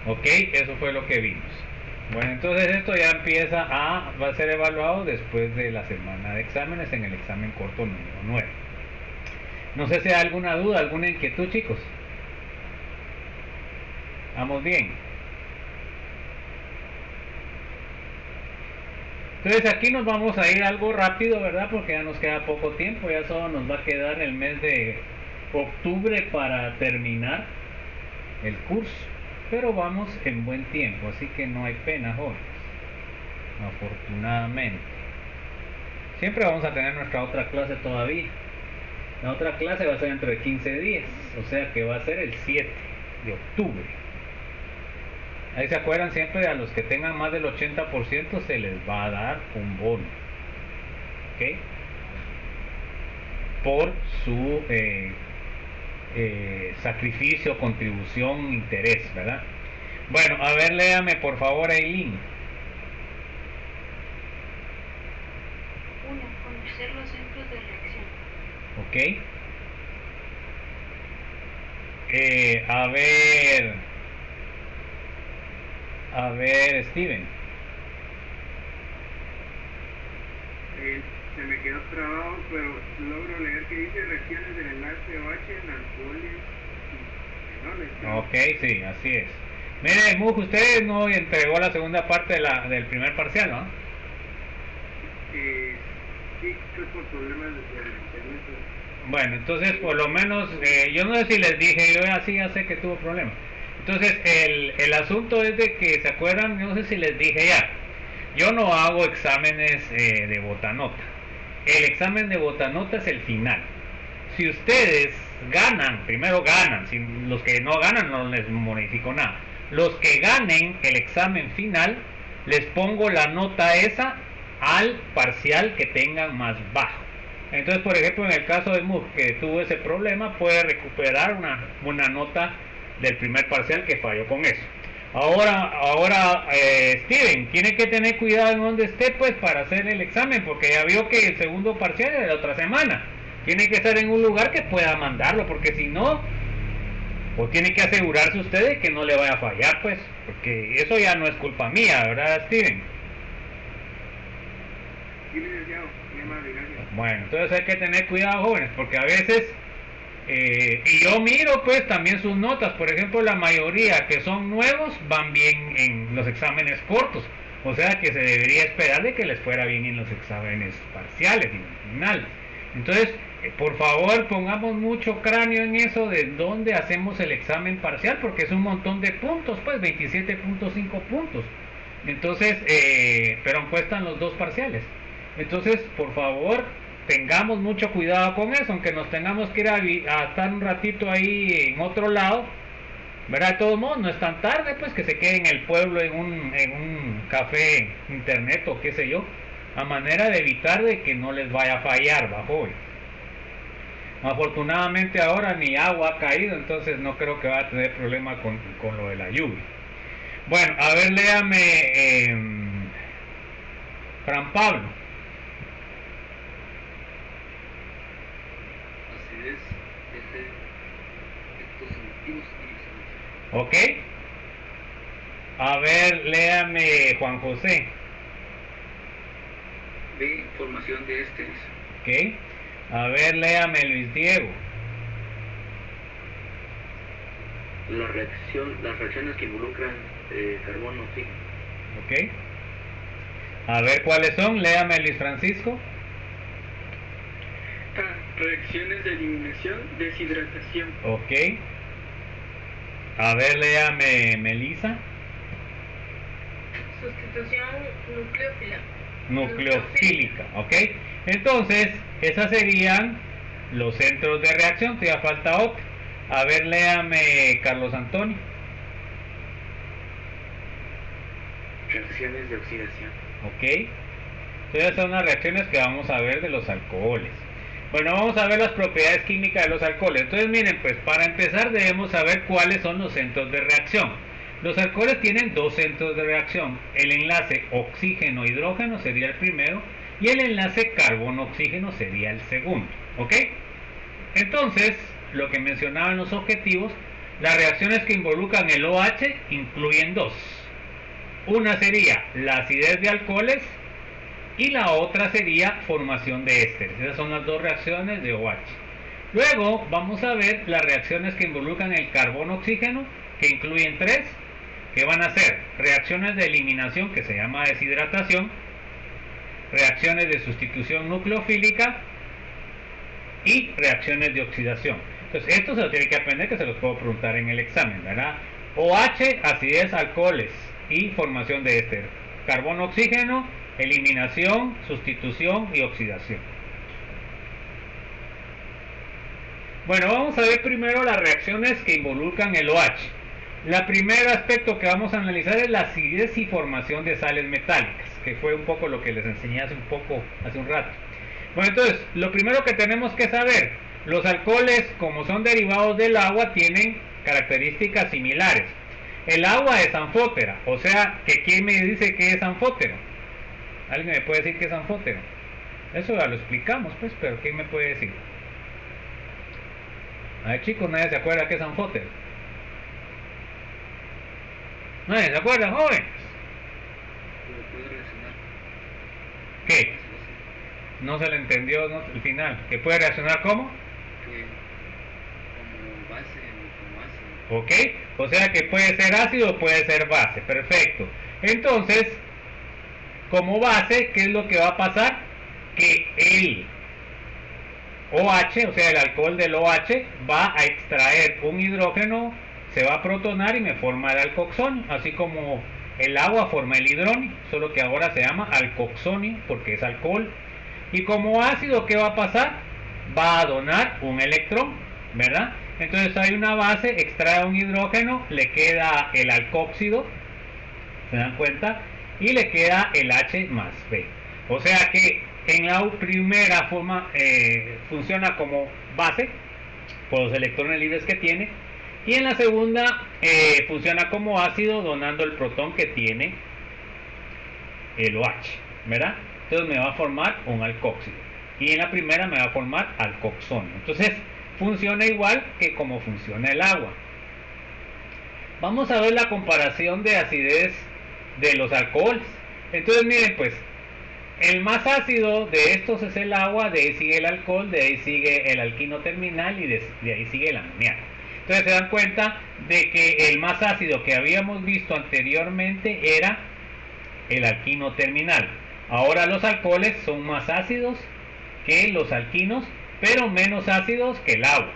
Ok, eso fue lo que vimos. Bueno, entonces esto ya va a ser evaluado después de la semana de exámenes en el examen corto número 9. No sé si hay alguna duda, alguna inquietud, chicos. ¿Vamos bien? Entonces aquí nos vamos a ir algo rápido, ¿verdad? Porque ya nos queda poco tiempo, ya solo nos va a quedar el mes de octubre para terminar el curso. Pero vamos en buen tiempo, así que no hay pena, jóvenes. Afortunadamente. Siempre vamos a tener nuestra otra clase todavía. La otra clase va a ser dentro de 15 días, o sea que va a ser el 7 de octubre. Ahí se acuerdan siempre, a los que tengan más del 80% se les va a dar un bono. ¿Ok? Por su sacrificio, contribución, interés, ¿verdad? Bueno, a ver, léame por favor, Eileen. A ver, Steven. Se me quedó trabado, pero logro leer que dice reacciones del enlace OH en alcoholes y fenoles. Ok, sí, así es. Mire, Mug, usted no entregó la segunda parte del primer parcial, ¿no? Sí, fue por problemas de mantenimiento. Bueno, entonces por lo menos, yo no sé si les dije, yo así ya sé que tuvo problemas. Entonces el asunto es de que, ¿se acuerdan? No sé si les dije ya, yo no hago exámenes de botanota. El examen de botanota es el final. Si ustedes ganan, primero ganan, si los que no ganan no les modifico nada. Los que ganen el examen final, les pongo la nota esa al parcial que tengan más bajo. Entonces, por ejemplo, en el caso de Mug, que tuvo ese problema, puede recuperar una nota del primer parcial que falló con eso. Ahora Steven, tiene que tener cuidado en donde esté, pues, para hacer el examen, porque ya vio que el segundo parcial es de la otra semana. Tiene que estar en un lugar que pueda mandarlo, porque si no, o tiene que asegurarse usted de que no le vaya a fallar, pues, porque eso ya no es culpa mía, ¿verdad, Steven? Sí, licenciado, muy amable, gracias. Bueno, entonces hay que tener cuidado, jóvenes, porque a veces, y yo miro pues también sus notas, por ejemplo, la mayoría que son nuevos van bien en los exámenes cortos, o sea que se debería esperar de que les fuera bien en los exámenes parciales y finales. Entonces, por favor, pongamos mucho cráneo en eso de dónde hacemos el examen parcial, porque es un montón de puntos, pues 27.5 puntos. Entonces, pero cuestan los dos parciales. Entonces, por favor, tengamos mucho cuidado con eso, aunque nos tengamos que ir a estar un ratito ahí en otro lado, ¿verdad? De todos modos, no es tan tarde, pues, que se quede en el pueblo en un café internet o qué sé yo, a manera de evitar de que no les vaya a fallar, bajo. Afortunadamente ahora ni agua ha caído, entonces no creo que va a tener problema con lo de la lluvia. Bueno, a ver, léame Fran Pablo. Acidez, efectos emotivos y Ok. A ver, léame Juan José. B. Formación de ésteres. Ok. A ver, léame Luis Diego. Las reacciones que involucran carbono, oxígeno. Ok. A ver cuáles son, léame Luis Francisco. Reacciones de eliminación, deshidratación. Ok. A ver, léame Melissa. Sustitución nucleófila. Nucleofílica, ok. Entonces, esas serían los centros de reacción, todavía falta otro. A ver, léame Carlos Antonio. Reacciones de oxidación. Ok. Entonces son las reacciones que vamos a ver de los alcoholes. Bueno, vamos a ver las propiedades químicas de los alcoholes. Entonces miren, pues para empezar debemos saber cuáles son los centros de reacción. Los alcoholes tienen dos centros de reacción. El enlace oxígeno-hidrógeno sería el primero y el enlace carbono-oxígeno sería el segundo. ¿Ok? Entonces, lo que mencionaba en los objetivos, las reacciones que involucran el OH incluyen dos. Una sería la acidez de alcoholes y la otra sería formación de ésteres. Esas son las dos reacciones de OH. Luego vamos a ver las reacciones que involucran el carbono-oxígeno, que incluyen tres, que van a ser reacciones de eliminación, que se llama deshidratación, reacciones de sustitución nucleofílica y reacciones de oxidación. Entonces esto se lo tiene que aprender, que se los puedo preguntar en el examen, ¿verdad? OH, acidez, alcoholes y formación de éster. Carbono, oxígeno, eliminación, sustitución y oxidación. Bueno, vamos a ver primero las reacciones que involucran el OH. El primer aspecto que vamos a analizar es la acidez y formación de sales metálicas, que fue un poco lo que les enseñé hace un rato. Bueno, entonces, lo primero que tenemos que saber, los alcoholes, como son derivados del agua, tienen características similares. El agua es anfótera, o sea, que ¿quién me dice que es anfótero? ¿Alguien me puede decir que es anfótero? Eso ya lo explicamos, pues, pero ¿quién me puede decir? A ver, chicos, nadie se acuerda qué es Sanfoter. Nadie se acuerda, jóvenes. Pero puede reaccionar. ¿Qué? No se le entendió, ¿no? El final. ¿Que puede reaccionar cómo? Que como base o como ácido. ¿Ok? O sea que puede ser ácido o puede ser base. Perfecto. Entonces, como base, ¿qué es lo que va a pasar? Que el OH, o sea el alcohol del OH, va a extraer un hidrógeno, se va a protonar y me forma el alcoxonio, así como el agua forma el hidrógeno, solo que ahora se llama alcoxonio porque es alcohol. Y como ácido, ¿qué va a pasar? Va a donar un electrón, ¿verdad? Entonces hay una base, extrae un hidrógeno, le queda el alcóxido, ¿se dan cuenta? Y le queda el H más B. O sea que en la primera forma funciona como base por los electrones libres que tiene, y en la segunda funciona como ácido donando el protón que tiene el OH, ¿verdad? Entonces me va a formar un alcóxido, y en la primera me va a formar alcoxonio. Entonces funciona igual que como funciona el agua. Vamos a ver la comparación de acidez de los alcoholes. Entonces miren, pues el más ácido de estos es el agua, de ahí sigue el alcohol, de ahí sigue el alquino terminal y de ahí sigue el amoníaco. Entonces se dan cuenta de que el más ácido que habíamos visto anteriormente era el alquino terminal. Ahora los alcoholes son más ácidos que los alquinos, pero menos ácidos que el agua.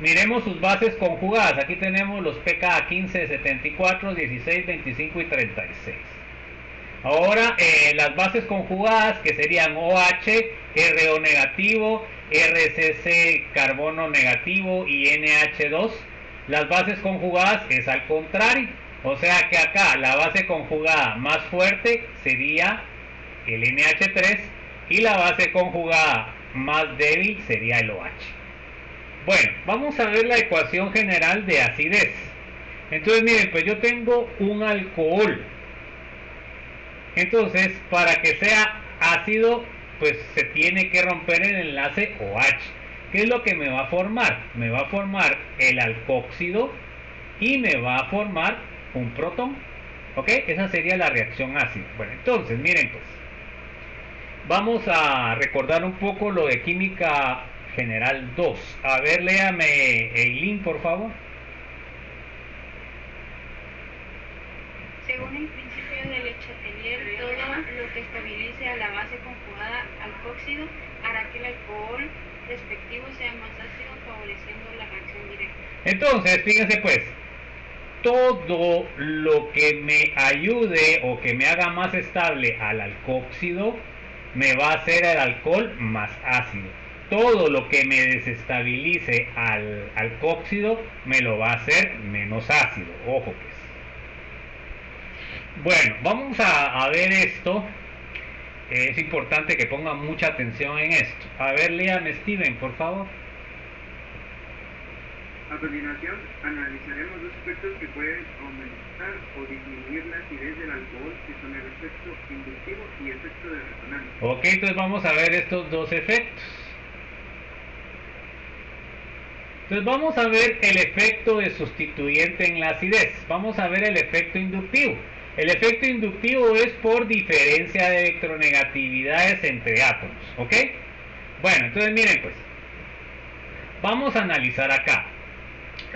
Miremos sus bases conjugadas. Aquí tenemos los pKa 15, 74, 16, 25 y 36. Ahora las bases conjugadas, que serían OH, RO negativo, RCC carbono negativo y NH2. Las bases conjugadas es al contrario. O sea que acá la base conjugada más fuerte sería el NH3 y la base conjugada más débil sería el OH. Bueno, vamos a ver la ecuación general de acidez. Entonces miren, pues yo tengo un alcohol. Entonces, para que sea ácido, pues se tiene que romper el enlace OH. ¿Qué es lo que me va a formar? Me va a formar el alcóxido y me va a formar un protón. ¿Ok? Esa sería la reacción ácida. Bueno, entonces, miren pues. Vamos a recordar un poco lo de química general 2. A ver, léame el link, por favor. Según el principio de Le Chatelier, todo lo que estabilice a la base conjugada alcóxido hará que el alcohol respectivo sea más ácido, favoreciendo la reacción directa. Entonces, fíjense pues, todo lo que me ayude o que me haga más estable al alcóxido me va a hacer el alcohol más ácido. Todo lo que me desestabilice al alcóxido me lo va a hacer menos ácido. Ojo pues. Bueno, vamos a ver esto. Es importante que pongan mucha atención en esto. A ver, léame Steven, por favor. A continuación, analizaremos dos efectos que pueden aumentar o disminuir la acidez del alcohol, que son el efecto inductivo y efecto de resonancia. Ok, entonces vamos a ver estos dos efectos. Entonces vamos a ver el efecto de sustituyente en la acidez. Vamos a ver el efecto inductivo. El efecto inductivo es por diferencia de electronegatividades entre átomos. ¿Ok? Bueno, entonces miren pues. Vamos a analizar acá.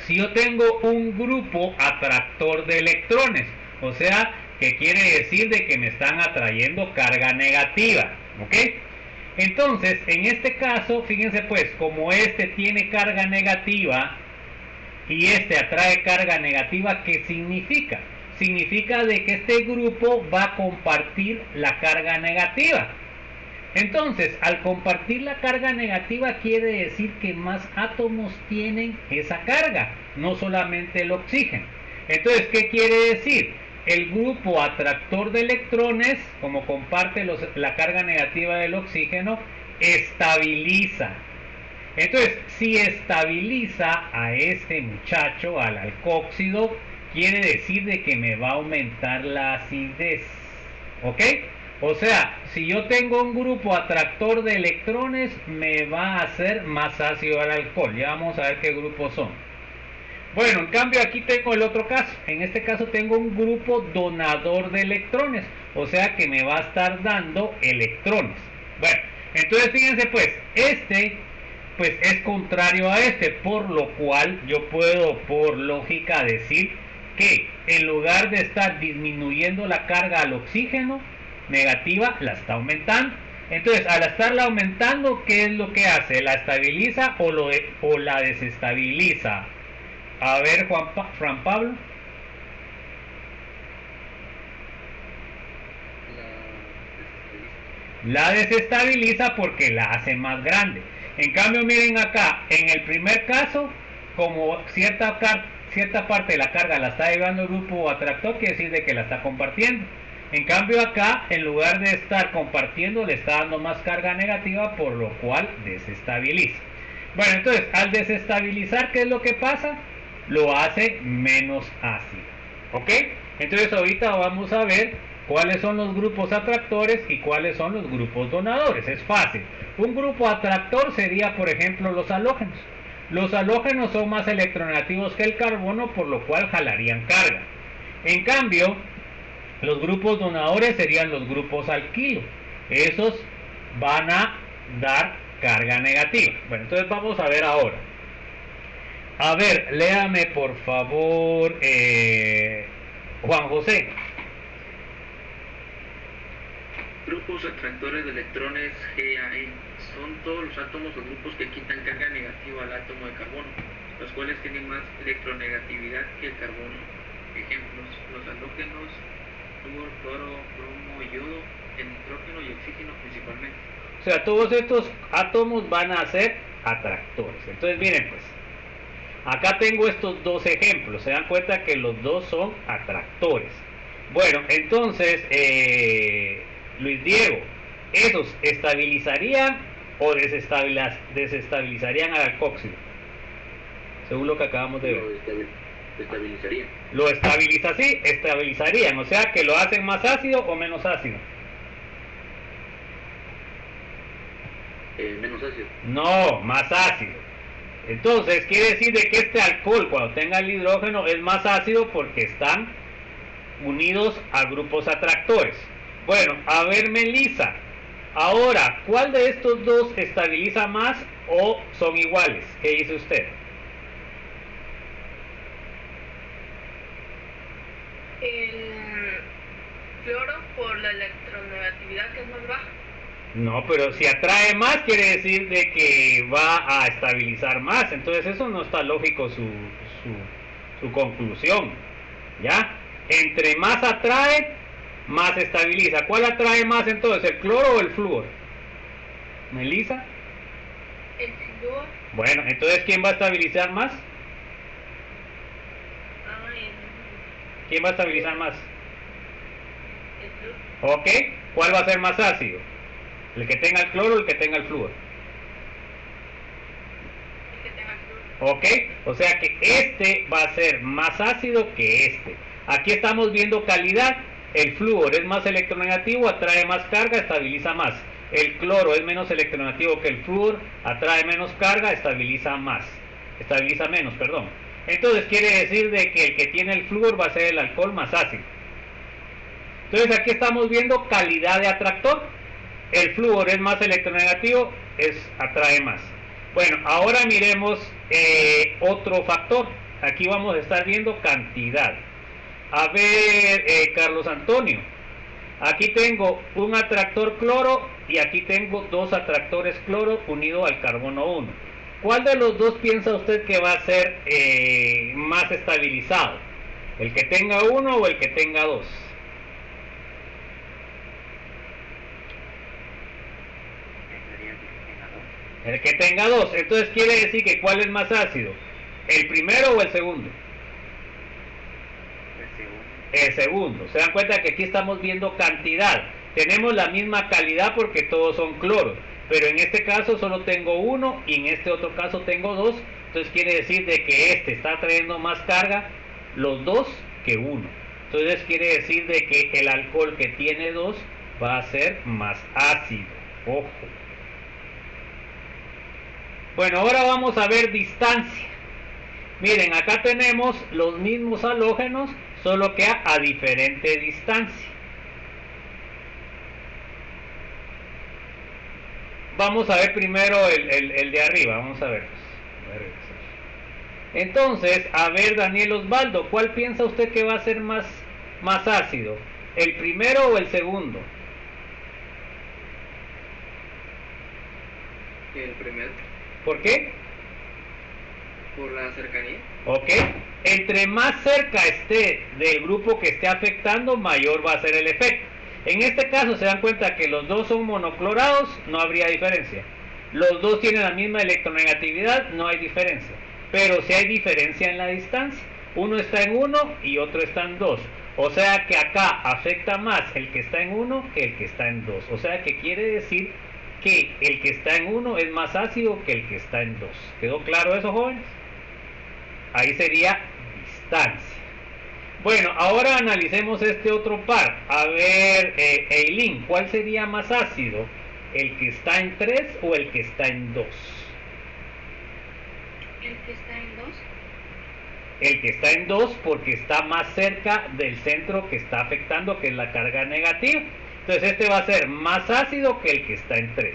Si yo tengo un grupo atractor de electrones, o sea, que quiere decir de que me están atrayendo carga negativa, ¿ok? Entonces, en este caso, fíjense pues, como este tiene carga negativa y este atrae carga negativa, ¿qué significa? Significa de que este grupo va a compartir la carga negativa. Entonces, al compartir la carga negativa quiere decir que más átomos tienen esa carga, no solamente el oxígeno. Entonces, ¿qué quiere decir? El grupo atractor de electrones, como comparte la carga negativa del oxígeno, estabiliza. Entonces, si estabiliza a este muchacho, al alcóxido, quiere decir de que me va a aumentar la acidez. ¿Ok? O sea, si yo tengo un grupo atractor de electrones, me va a hacer más ácido el alcohol. Ya vamos a ver qué grupos son. Bueno, en cambio aquí tengo el otro caso. En este caso tengo un grupo donador de electrones. O sea que me va a estar dando electrones. Bueno, entonces fíjense pues, este pues es contrario a este, por lo cual yo puedo por lógica decir que en lugar de estar disminuyendo la carga al oxígeno negativa, la está aumentando. Entonces, al estarla aumentando, ¿qué es lo que hace? ¿La estabiliza o la desestabiliza? A ver, Juan Pablo. La desestabiliza porque la hace más grande. En cambio, miren acá, en el primer caso, como cierta parte de la carga la está llevando el grupo atractor, quiere decir de que la está compartiendo. En cambio acá, en lugar de estar compartiendo, le está dando más carga negativa, por lo cual desestabiliza. Bueno, entonces, al desestabilizar, ¿qué es lo que pasa? Lo hace menos ácido. ¿Ok? Entonces ahorita vamos a ver cuáles son los grupos atractores y cuáles son los grupos donadores. Es fácil. Un grupo atractor sería, por ejemplo, los halógenos. Los halógenos son más electronegativos que el carbono, por lo cual jalarían carga. En cambio, los grupos donadores serían los grupos alquilo. Esos van a dar carga negativa. Bueno, entonces vamos a ver ahora. A ver, léame por favor, Juan José. Grupos atractores de electrones GAE son todos los átomos o grupos que quitan carga negativa al átomo de carbono, los cuales tienen más electronegatividad que el carbono. Ejemplos: los halógenos, flúor, cloro, bromo, yodo, el nitrógeno y oxígeno principalmente. O sea, todos estos átomos van a ser atractores. Entonces miren pues, acá tengo estos dos ejemplos. Se dan cuenta que los dos son atractores. Bueno, entonces, Luis Diego, ¿esos estabilizarían o desestabilizarían al alcoxilo? Según lo que acabamos de ver. Estabilizarían. Lo estabilizarían, o sea que lo hacen más ácido o menos ácido. Menos ácido. No, más ácido. Entonces quiere decir de que este alcohol, cuando tenga el hidrógeno, es más ácido porque están unidos a grupos atractores. Bueno, a ver, Melissa, ahora, ¿cuál de estos dos estabiliza más o son iguales? ¿Qué dice usted? El cloro, por la electronegatividad que es más baja. No, pero si atrae más quiere decir de que va a estabilizar más. Entonces eso no está lógico su conclusión. ¿Ya? Entre más atrae, más estabiliza. ¿Cuál atrae más entonces, el cloro o el flúor? ¿Melissa? El flúor. Bueno, entonces ¿quién va a estabilizar más? ¿Quién va a estabilizar más? El flúor. ¿Ok? ¿Cuál va a ser más ácido? ¿El que tenga el cloro o el que tenga el flúor? El que tenga el flúor. ¿Ok? O sea que este va a ser más ácido que este. Aquí estamos viendo calidad. El flúor es más electronegativo, atrae más carga, estabiliza más. El cloro es menos electronegativo que el flúor, atrae menos carga, estabiliza menos, perdón. Entonces quiere decir de que el que tiene el flúor va a ser el alcohol más ácido. Entonces aquí estamos viendo calidad de atractor. El flúor es más electronegativo, atrae más. Bueno, ahora miremos otro factor. Aquí vamos a estar viendo cantidad. A ver, Carlos Antonio, aquí tengo un atractor cloro y aquí tengo dos atractores cloro unidos al carbono 1. ¿Cuál de los dos piensa usted que va a ser más estabilizado? ¿El que tenga uno o el que tenga dos? El que tenga dos. Entonces quiere decir que ¿cuál es más ácido? ¿El primero o el segundo? El segundo. Se dan cuenta que aquí estamos viendo cantidad. Tenemos la misma calidad porque todos son cloros, pero en este caso solo tengo uno y en este otro caso tengo dos. Entonces quiere decir de que este está trayendo más carga los dos que uno. Entonces quiere decir de que el alcohol que tiene dos va a ser más ácido. Ojo. Bueno, ahora vamos a ver distancia. Miren, acá tenemos los mismos halógenos, solo que a diferente distancia. Vamos a ver primero el de arriba, vamos a ver. Entonces, a ver, Daniel Osvaldo, ¿cuál piensa usted que va a ser más ácido? ¿El primero o el segundo? El primero. ¿Por qué? Por la cercanía. Ok. Entre más cerca esté del grupo que esté afectando, mayor va a ser el efecto. En este caso se dan cuenta que los dos son monoclorados, no habría diferencia. Los dos tienen la misma electronegatividad, no hay diferencia. Pero sí hay diferencia en la distancia. Uno está en 1 y otro está en 2. O sea que acá afecta más el que está en 1 que el que está en 2. O sea que quiere decir que el que está en 1 es más ácido que el que está en 2. ¿Quedó claro eso, jóvenes? Ahí sería distancia. Bueno, ahora analicemos este otro par. A ver, Eileen, ¿cuál sería más ácido? ¿El que está en 3 o el que está en 2? El que está en 2. El que está en 2 porque está más cerca del centro que está afectando, que es la carga negativa. Entonces este va a ser más ácido que el que está en 3.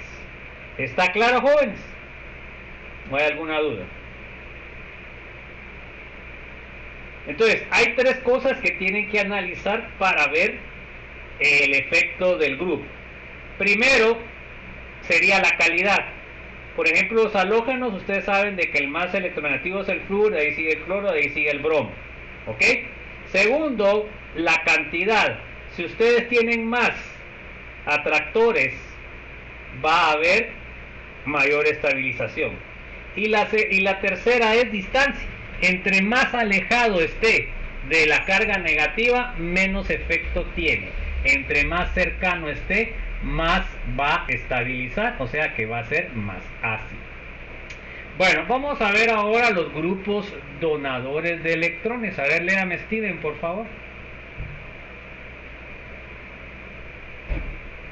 ¿Está claro, jóvenes? ¿No hay alguna duda? Entonces, hay tres cosas que tienen que analizar para ver el efecto del grupo. Primero, sería la calidad. Por ejemplo, los halógenos, ustedes saben de que el más electronegativo es el flúor, de ahí sigue el cloro, de ahí sigue el bromo. ¿Ok? Segundo, la cantidad. Si ustedes tienen más atractores, va a haber mayor estabilización. Y la tercera es distancia. Entre más alejado esté de la carga negativa, menos efecto tiene. Entre más cercano esté, más va a estabilizar, o sea que va a ser más ácido. Bueno, vamos a ver ahora los grupos donadores de electrones. A ver, léame, Steven, por favor.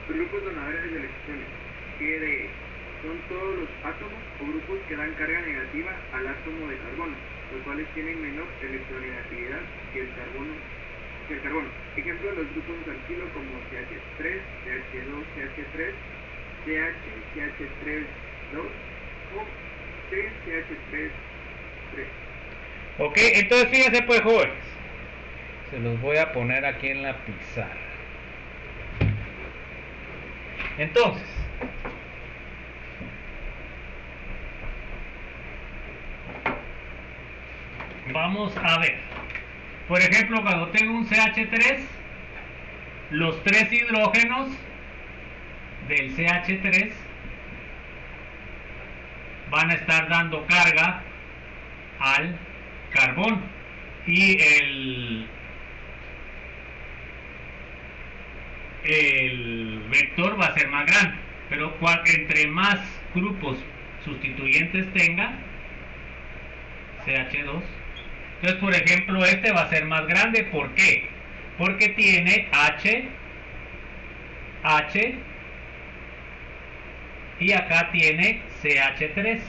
Grupos donadores de electrones, que son todos los átomos o grupos que dan carga negativa al átomo de carbono, los cuales tienen menor electronegatividad que el carbono. Ejemplo de los grupos alquilo como CH3, CH2, CH3, CH, CH3, 2 o CH3, 3. Ok, entonces fíjense pues, jóvenes. Se los voy a poner aquí en la pizarra. Entonces, vamos a ver. Por ejemplo, cuando tengo un CH3, los tres hidrógenos del CH3 van a estar dando carga al carbón y el vector va a ser más grande, pero entre más grupos sustituyentes tenga, CH2, entonces por ejemplo este va a ser más grande. ¿Por qué? Porque tiene H y acá tiene CH3,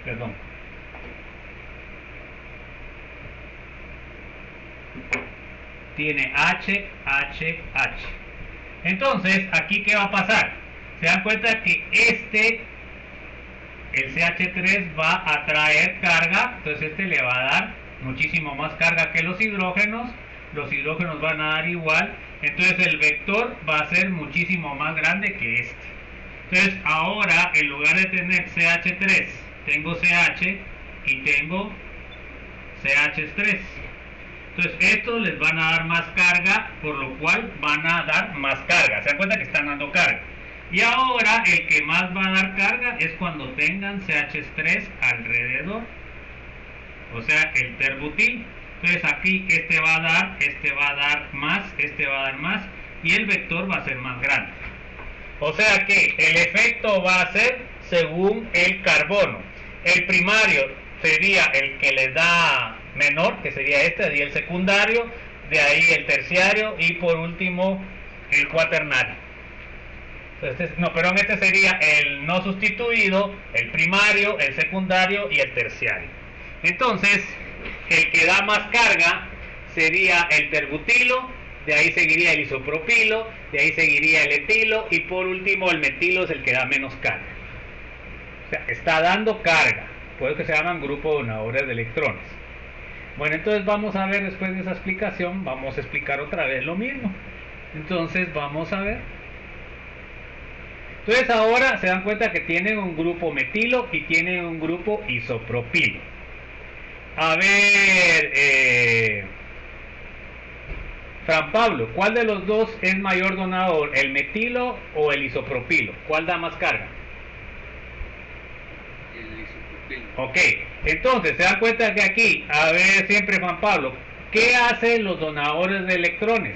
perdón, tiene H. Entonces, aquí ¿qué va a pasar? Se dan cuenta que el CH3 va a traer carga, entonces este le va a dar muchísimo más carga que los hidrógenos van a dar igual, entonces el vector va a ser muchísimo más grande que este. Entonces ahora, en lugar de tener CH3, tengo CH y tengo CH3. Entonces estos les van a dar más carga, por lo cual van a dar más carga. Se dan cuenta que están dando carga. Y ahora el que más va a dar carga es cuando tengan CH3 alrededor, o sea el terbutil. Entonces aquí este va a dar más, este va a dar más, y el vector va a ser más grande. O sea que el efecto va a ser según el carbono. El primario sería el que les da menor, que sería este, y el secundario de ahí el terciario y por último el cuaternario. Este sería el no sustituido, el primario, el secundario y el terciario. Entonces, el que da más carga sería el terbutilo, de ahí seguiría el isopropilo, de ahí seguiría el etilo y por último el metilo es el que da menos carga. O sea, está dando carga, por eso que se llaman grupos donadores de electrones. Bueno, entonces vamos a ver, después de esa explicación, vamos a explicar otra vez lo mismo. Entonces vamos a ver. Entonces ahora se dan cuenta que tienen un grupo metilo y tienen un grupo isopropilo. A ver, Fran Pablo, ¿cuál de los dos es mayor donador? ¿El metilo o el isopropilo? ¿Cuál da más carga? El isopropilo. Ok, entonces se dan cuenta que aquí, a ver siempre Juan Pablo, ¿qué hacen los donadores de electrones?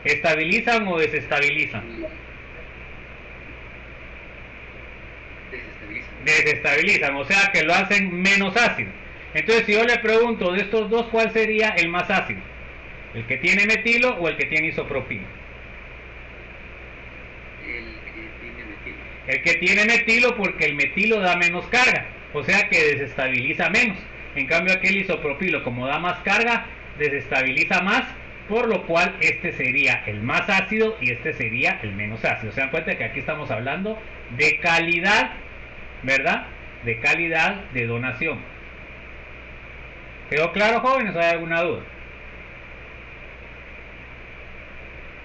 ¿Estabilizan o desestabilizan? Desestabilizan, o sea que lo hacen menos ácido. Entonces si yo le pregunto de estos dos, ¿cuál sería el más ácido? ¿El que tiene metilo o el que tiene isopropilo? El que tiene metilo porque el metilo da menos carga, o sea que desestabiliza menos. En cambio aquel isopropilo, como da más carga, desestabiliza más, por lo cual este sería el más ácido y este sería el menos ácido. Se dan cuenta que aquí estamos hablando de calidad, ¿verdad? De calidad de donación. ¿Quedó claro, jóvenes? ¿Hay alguna duda?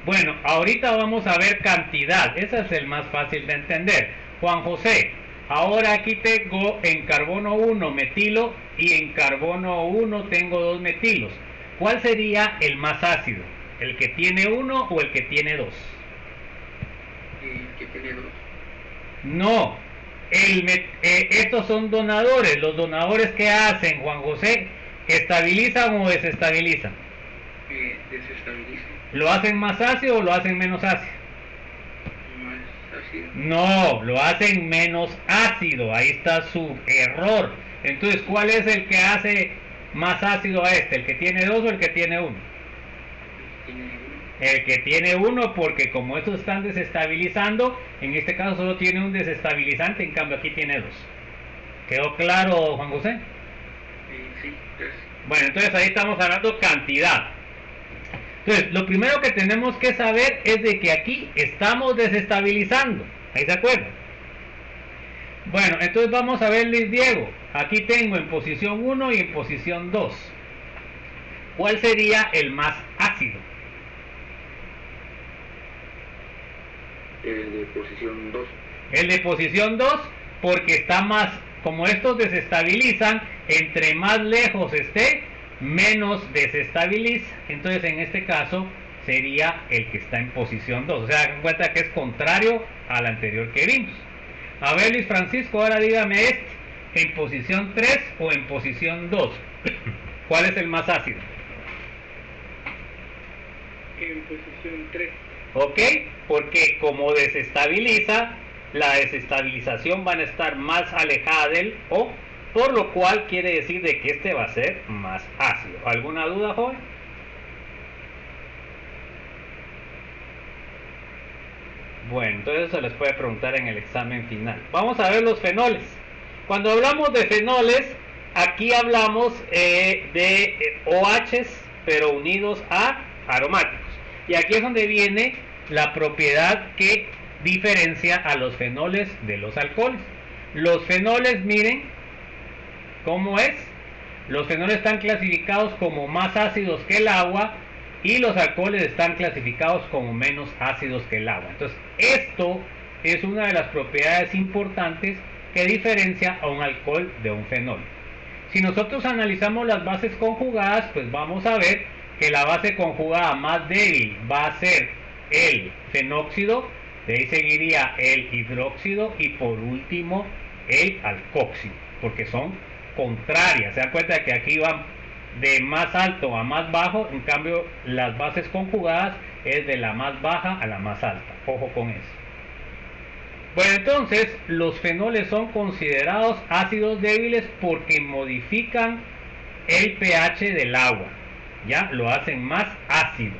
Bueno, ahorita vamos a ver cantidad. Ese es el más fácil de entender. Juan José, ahora aquí tengo en carbono 1 metilo y en carbono 1 tengo 2 metilos. ¿Cuál sería el más ácido? ¿El que tiene 1 o el que tiene 2? El que tiene 2. No, estos son donadores. Los donadores que hacen, Juan José, ¿estabilizan o desestabilizan? Desestabilizan. ¿Lo hacen más ácido o lo hacen menos ácido? Más ácido. No, lo hacen menos ácido. Ahí está su error. Entonces, ¿cuál es el que hace más ácido a este? ¿El que tiene 2 o el que tiene 1? El que tiene 1, porque como estos están desestabilizando, en este caso solo tiene un desestabilizante, en cambio aquí tiene 2. ¿Quedó claro, Juan José? Sí, gracias. Bueno, entonces ahí estamos hablando cantidad. Entonces, lo primero que tenemos que saber es de que aquí estamos desestabilizando. ¿Ahí se acuerdan? Bueno, entonces vamos a ver, Luis Diego. Aquí tengo en posición 1 y en posición 2. ¿Cuál sería el más ácido? El de posición 2. El de posición 2, porque está más, como estos desestabilizan, entre más lejos esté, menos desestabiliza. Entonces en este caso sería el que está en posición 2. O sea, den cuenta que es contrario al anterior que vimos. A ver, Luis Francisco, ahora dígame este, ¿en posición 3 o en posición 2? ¿Cuál es el más ácido? En posición 3. ¿Ok? Porque como desestabiliza, la desestabilización va a estar más alejada del O, por lo cual quiere decir de que este va a ser más ácido. ¿Alguna duda, joven? Bueno, entonces se les puede preguntar en el examen final. Vamos a ver los fenoles. Cuando hablamos de fenoles, aquí hablamos de OHs, pero unidos a aromáticos. Y aquí es donde viene la propiedad que diferencia a los fenoles de los alcoholes. Los fenoles, miren cómo es. Los fenoles están clasificados como más ácidos que el agua y los alcoholes están clasificados como menos ácidos que el agua. Entonces, esto es una de las propiedades importantes que diferencia a un alcohol de un fenol. Si nosotros analizamos las bases conjugadas, pues vamos a ver que la base conjugada más débil va a ser el fenóxido, de ahí seguiría el hidróxido y por último el alcóxido, porque son contrarias. Se dan cuenta que aquí van de más alto a más bajo, en cambio las bases conjugadas es de la más baja a la más alta. Ojo con eso. Bueno, entonces los fenoles son considerados ácidos débiles porque modifican el pH del agua. ya lo hacen más ácido.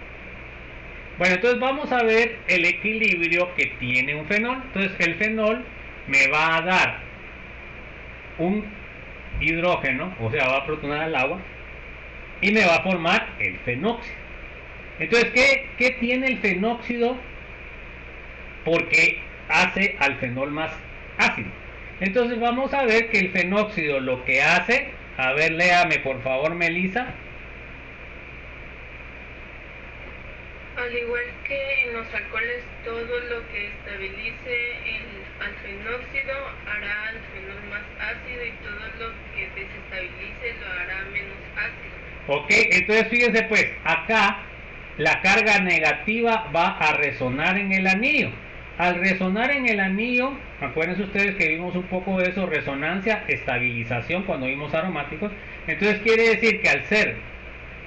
Bueno, entonces vamos a ver el equilibrio que tiene un fenol. Entonces el fenol me va a dar un hidrógeno, o sea, va a protonar al agua y me va a formar el fenóxido. Entonces, ¿qué tiene el fenóxido? Porque hace al fenol más ácido. Entonces vamos a ver que el fenóxido lo que hace, a ver, léame por favor, Melissa. Al igual que en los alcoholes, todo lo que estabilice al fenóxido hará al fenol más ácido y todo lo que desestabilice lo hará menos ácido. Ok, entonces fíjense pues, acá la carga negativa va a resonar en el anillo. Al resonar en el anillo, acuérdense ustedes que vimos un poco de eso, resonancia, estabilización cuando vimos aromáticos. Entonces quiere decir que al ser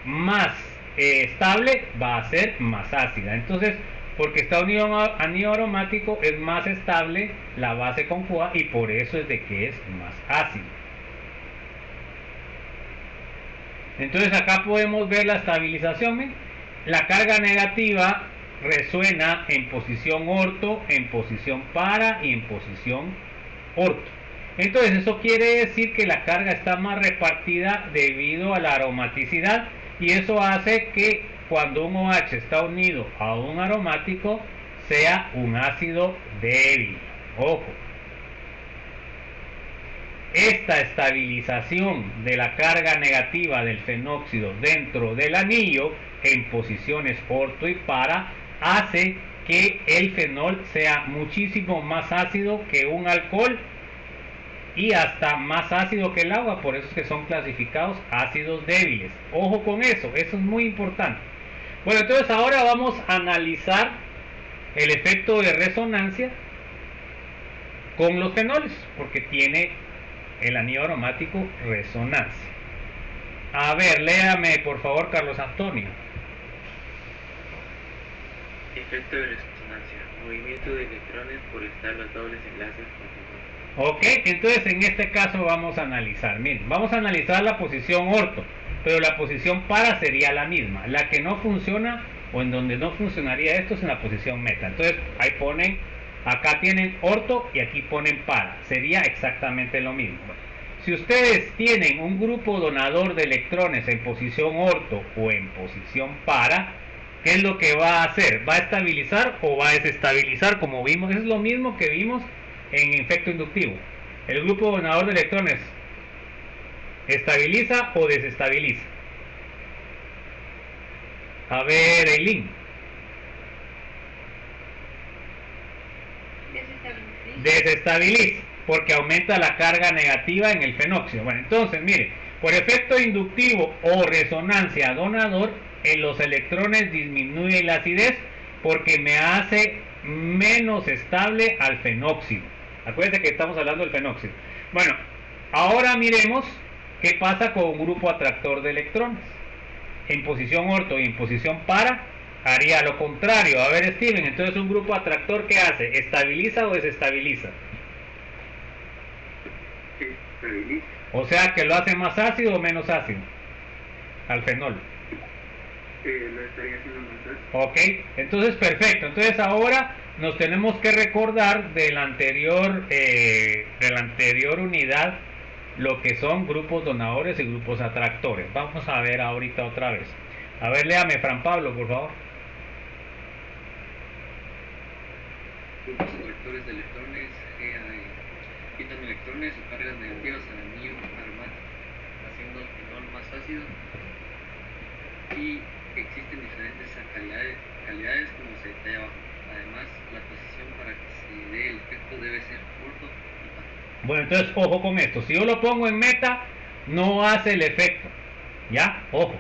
más estable va a ser más ácida. Entonces, porque está unido a anillo aromático, es más estable la base conjugada y por eso es de que es más ácido. Entonces acá podemos ver la estabilización. ¿Ven? La carga negativa resuena en posición orto, en posición para y en posición orto. Entonces eso quiere decir que la carga está más repartida debido a la aromaticidad y eso hace que cuando un OH está unido a un aromático sea un ácido débil. Ojo. Esta estabilización de la carga negativa del fenóxido dentro del anillo en posiciones orto y para hace que el fenol sea muchísimo más ácido que un alcohol y hasta más ácido que el agua, por eso es que son clasificados ácidos débiles. Ojo con eso es muy importante. Bueno, entonces ahora vamos a analizar el efecto de resonancia con los fenoles, porque tiene el anillo aromático resonancia. A ver, léame por favor, Carlos Antonio. Efecto de resonancia, movimiento de electrones por estar los dobles enlaces conjugados. Ok, entonces en este caso vamos a analizar, miren, vamos a analizar la posición orto, pero la posición para sería la misma. La que no funciona o en donde no funcionaría esto es en la posición meta. Entonces ahí ponen, acá tienen orto y aquí ponen para, sería exactamente lo mismo. Si ustedes tienen un grupo donador de electrones en posición orto o en posición para, ¿qué es lo que va a hacer? ¿Va a estabilizar o va a desestabilizar? Como vimos, es lo mismo que vimos en efecto inductivo. El grupo donador de electrones ¿estabiliza o desestabiliza? A ver, Eileen. Desestabiliza, porque aumenta la carga negativa en el fenóxido. Bueno, entonces, mire, por efecto inductivo o resonancia donador, en los electrones disminuye la acidez porque me hace menos estable al fenóxido. Acuérdense que estamos hablando del fenóxido. Bueno, ahora miremos qué pasa con un grupo atractor de electrones. En posición orto y en posición para, haría lo contrario. A ver, Steven, entonces un grupo atractor, ¿qué hace? ¿Estabiliza o desestabiliza? Estabiliza. O sea, que lo hace más ácido o menos ácido al fenol. Lo estaría haciendo más ácido. Ok, entonces perfecto. Entonces ahora nos tenemos que recordar de la anterior unidad lo que son grupos donadores y grupos atractores. Vamos a ver ahorita otra vez. A ver, léame, Fran Pablo, por favor. Grupos atractores de electrones quitan electrones o cargas negativas al anillo aromático, haciendo el fenol más ácido. Y existen diferentes calidades como se detalla abajo. Además, la posición para que se dé el efecto debe ser orto y para. Bueno, entonces ojo con esto. Si yo lo pongo en meta, no hace el efecto. ¿Ya? Ojo.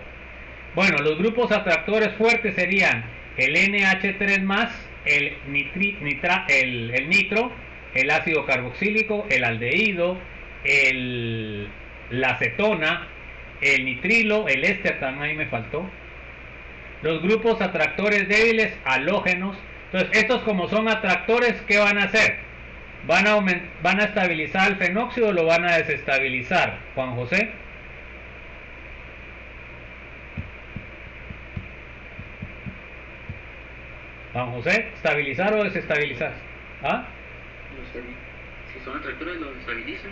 Bueno, los grupos atractores fuertes serían el NH3+, el nitro, el ácido carboxílico, el aldehído, la acetona, el nitrilo, el éster también ahí me faltó. Los grupos atractores débiles, halógenos. Entonces, estos como son atractores, ¿qué van a hacer? ¿Van a estabilizar el fenóxido o lo van a desestabilizar? Juan José. Juan José, ¿estabilizar o desestabilizar? ¿Ah? Si son atractores, los estabilizan.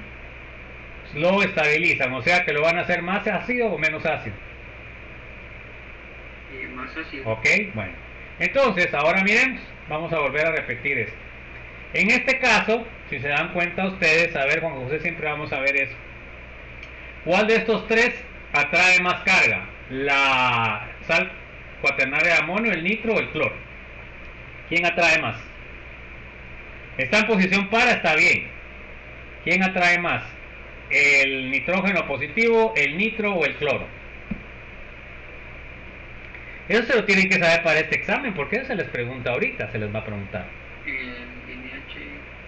Lo estabilizan, o sea que lo van a hacer más ácido o menos ácido. Más ácido. Ok, bueno. Entonces, ahora miremos, vamos a volver a repetir esto. En este caso, si se dan cuenta ustedes, a ver, Juan José, siempre vamos a ver eso. ¿Cuál de estos tres atrae más carga? ¿La sal cuaternaria de amonio, el nitro o el cloro? ¿Quién atrae más? Está en posición para, está bien. ¿Quién atrae más? ¿El nitrógeno positivo, el nitro o el cloro? Eso se lo tienen que saber para este examen, porque eso se les pregunta ahorita, se les va a preguntar.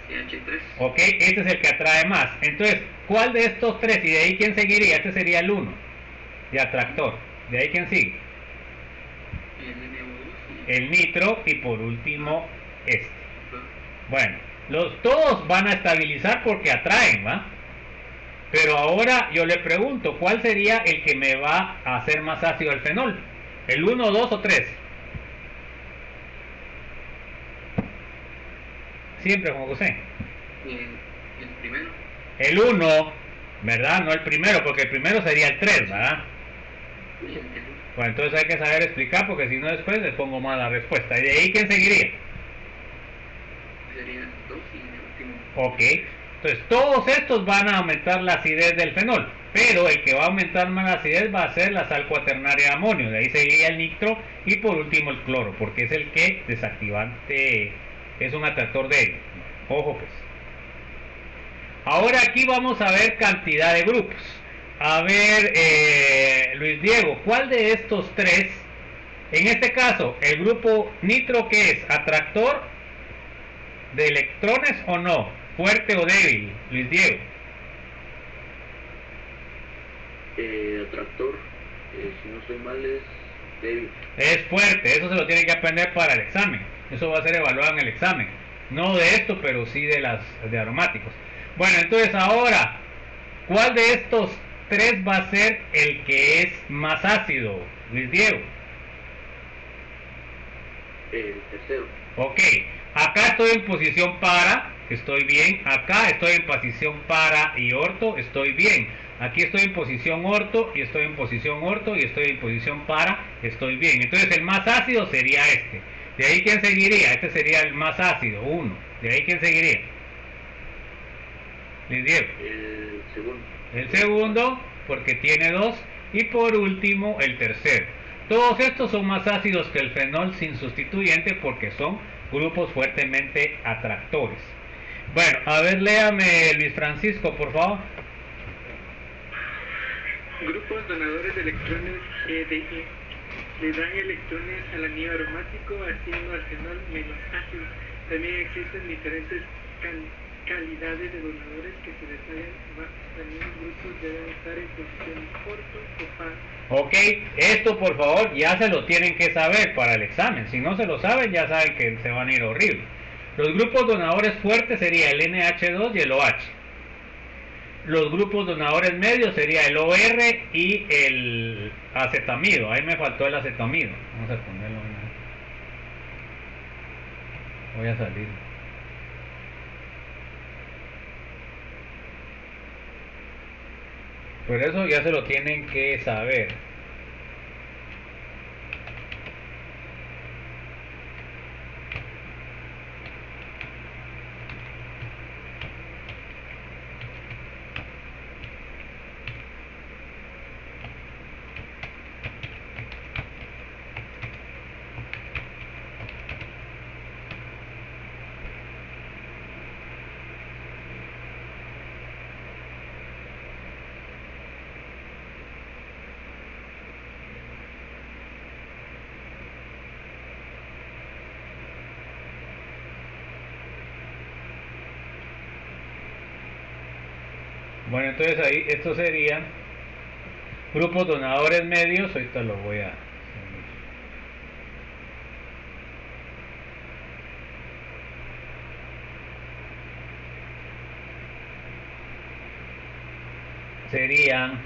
CH3. Ok, este es el que atrae más. Entonces, ¿cuál de estos tres? Y de ahí, ¿quién seguiría? Este sería el 1 de atractor. ¿De ahí quién sigue? El nitro y por último este. Bueno, todos van a estabilizar porque atraen, ¿va? Pero ahora yo le pregunto, ¿cuál sería el que me va a hacer más ácido el fenol? ¿El 1, 2 o 3? Siempre, Juan José. El primero. El 1, ¿verdad? No el primero, porque el primero sería el 3, ¿verdad? Bueno, entonces hay que saber explicar, porque si no después les pongo mal la respuesta. ¿Y de ahí quién seguiría? Sería 2 y el último. Ok. Entonces todos estos van a aumentar la acidez del fenol, pero el que va a aumentar más la acidez va a ser la sal cuaternaria de amonio. De ahí seguiría el nitro y por último el cloro, porque es el que desactivante, es un atractor débil. Ojo pues. Ahora aquí vamos a ver cantidad de grupos. A ver, Luis Diego, ¿cuál de estos tres? En este caso, el grupo nitro, ¿qué es? ¿Atractor de electrones o no? ¿Fuerte o débil, Luis Diego? Atractor, si no estoy mal, es débil. Es fuerte, eso se lo tiene que aprender para el examen. Eso va a ser evaluado en el examen. No de esto, pero sí de aromáticos. Bueno, entonces ahora, ¿cuál de estos tres va a ser el que es más ácido, Luis Diego? El tercero. Ok, acá estoy en posición para, estoy bien. Acá estoy en posición para y orto, estoy bien. Aquí estoy en posición orto y estoy en posición orto y estoy en posición para, estoy bien. Entonces el más ácido sería este. De ahí quién seguiría, este sería el más ácido, 1. De ahí quién seguiría, Luis Diego. El segundo. El segundo, porque tiene 2. Y por último, el tercero. Todos estos son más ácidos que el fenol sin sustituyente porque son grupos fuertemente atractores. Bueno, a ver, léame Luis Francisco, por favor. Grupos donadores de electrones GDE le dan electrones al anillo aromático haciendo al fenol menos ácido. También existen diferentes calidades de donadores que se detallan más. También los grupos deben estar en posición corto o par. Ok, esto por favor ya se lo tienen que saber para el examen. Si no se lo saben, ya saben que se van a ir horrible. Los grupos donadores fuertes sería el NH2 y el OH. Los grupos donadores medios sería el OR y el acetamido. Ahí me faltó el acetamido. Vamos a ponerlo. Voy a salir. Por eso ya se lo tienen que saber. Bueno, entonces ahí, estos serían grupos donadores medios. Ahorita lo voy a... Serían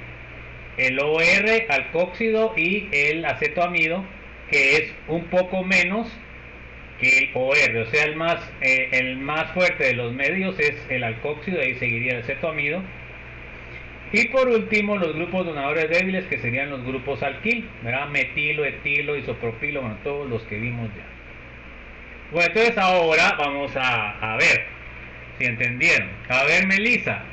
el OR, alcóxido y el acetoamido, que es un poco menos que el OR, o sea, el más fuerte de los medios es el alcóxido, ahí seguiría el cetoamido. Y por último, los grupos donadores débiles, que serían los grupos alquil, ¿verdad? Metilo, etilo, isopropilo, bueno, todos los que vimos ya. Bueno, entonces ahora vamos a ver si entendieron. A ver, Melissa,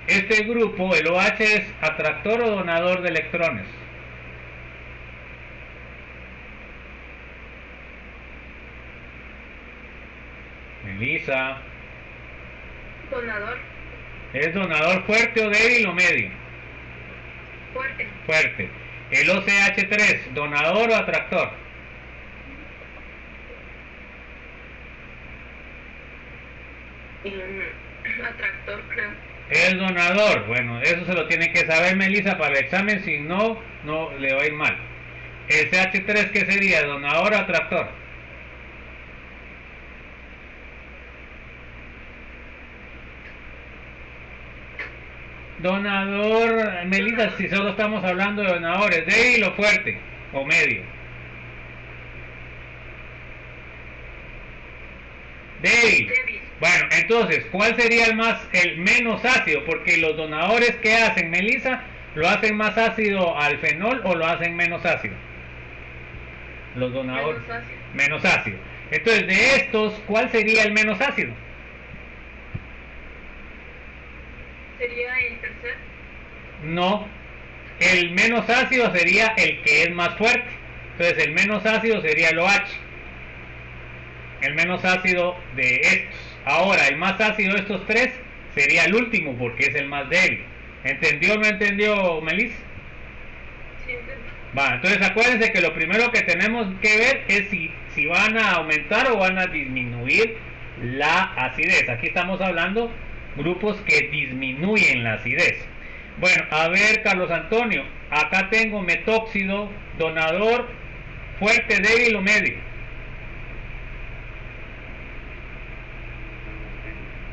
este grupo, el OH, ¿es atractor o donador de electrones? Melissa. Donador. ¿Es donador fuerte o débil o medio? Fuerte. Fuerte. El OCH3, ¿donador o atractor? Atractor, creo. Es donador. Bueno, eso se lo tiene que saber Melissa para el examen, si no, no le va a ir mal. ¿El CH3 qué sería? ¿Donador o atractor? Donador, Melissa, si solo estamos hablando de donadores, débil o fuerte, o medio. Débil. Bueno, entonces, ¿cuál sería el menos ácido? Porque los donadores que hacen, Melissa, ¿lo hacen más ácido al fenol o lo hacen menos ácido? Los donadores. Menos ácido. Menos ácido. Entonces, de estos, ¿cuál sería el menos ácido? ¿Sería el tercer? No, el menos ácido sería el que es más fuerte. Entonces el menos ácido sería el OH, el menos ácido de estos. Ahora el más ácido de estos tres sería el último porque es el más débil. ¿Entendió o no entendió, Melissa? Sí, entendí. Va, entonces acuérdense que lo primero que tenemos que ver es si van a aumentar o van a disminuir la acidez. Aquí estamos hablando grupos que disminuyen la acidez. Bueno, a ver, Carlos Antonio, acá tengo metóxido, donador, fuerte, débil o medio.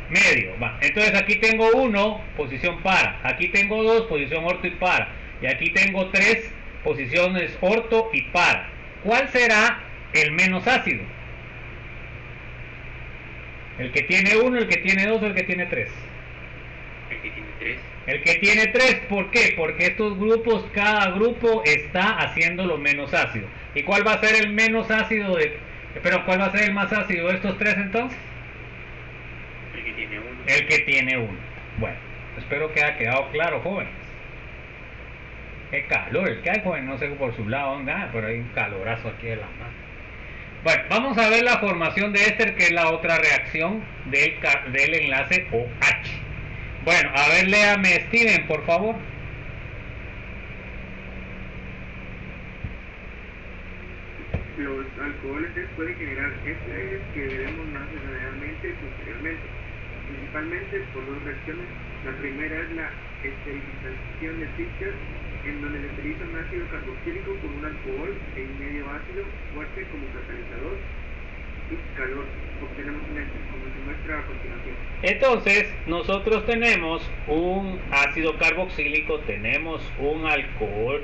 Medio, va. Entonces aquí tengo 1, posición para. Aquí tengo 2, posición orto y para. Y aquí tengo 3, posiciones orto y para. ¿Cuál será el menos ácido? ¿El que tiene 1, el que tiene 2 o el que tiene 3? El que tiene 3. El que tiene 3, ¿por qué? Porque estos grupos, cada grupo está haciendo lo menos ácido. ¿Y cuál va a ser el menos ácido cuál va a ser el más ácido de estos 3 entonces? El que tiene 1. El que tiene 1. Bueno, espero que haya quedado claro, jóvenes. Qué calor el que hay, joven, no sé por su lado dónde, pero hay un calorazo aquí de la mano. Bueno, vamos a ver la formación de éster, que es la otra reacción del enlace OH. Bueno, a ver, léame Steven, por favor. Los alcoholes pueden generar ésteres que veremos más generalmente posteriormente, principalmente por dos reacciones. La primera es la esterilización de Fischer, en donde se utiliza un ácido carboxílico con un alcohol en medio ácido fuerte como catalizador y calor. Obtenemos un éster, como se muestra a continuación. Entonces, nosotros tenemos un ácido carboxílico, tenemos un alcohol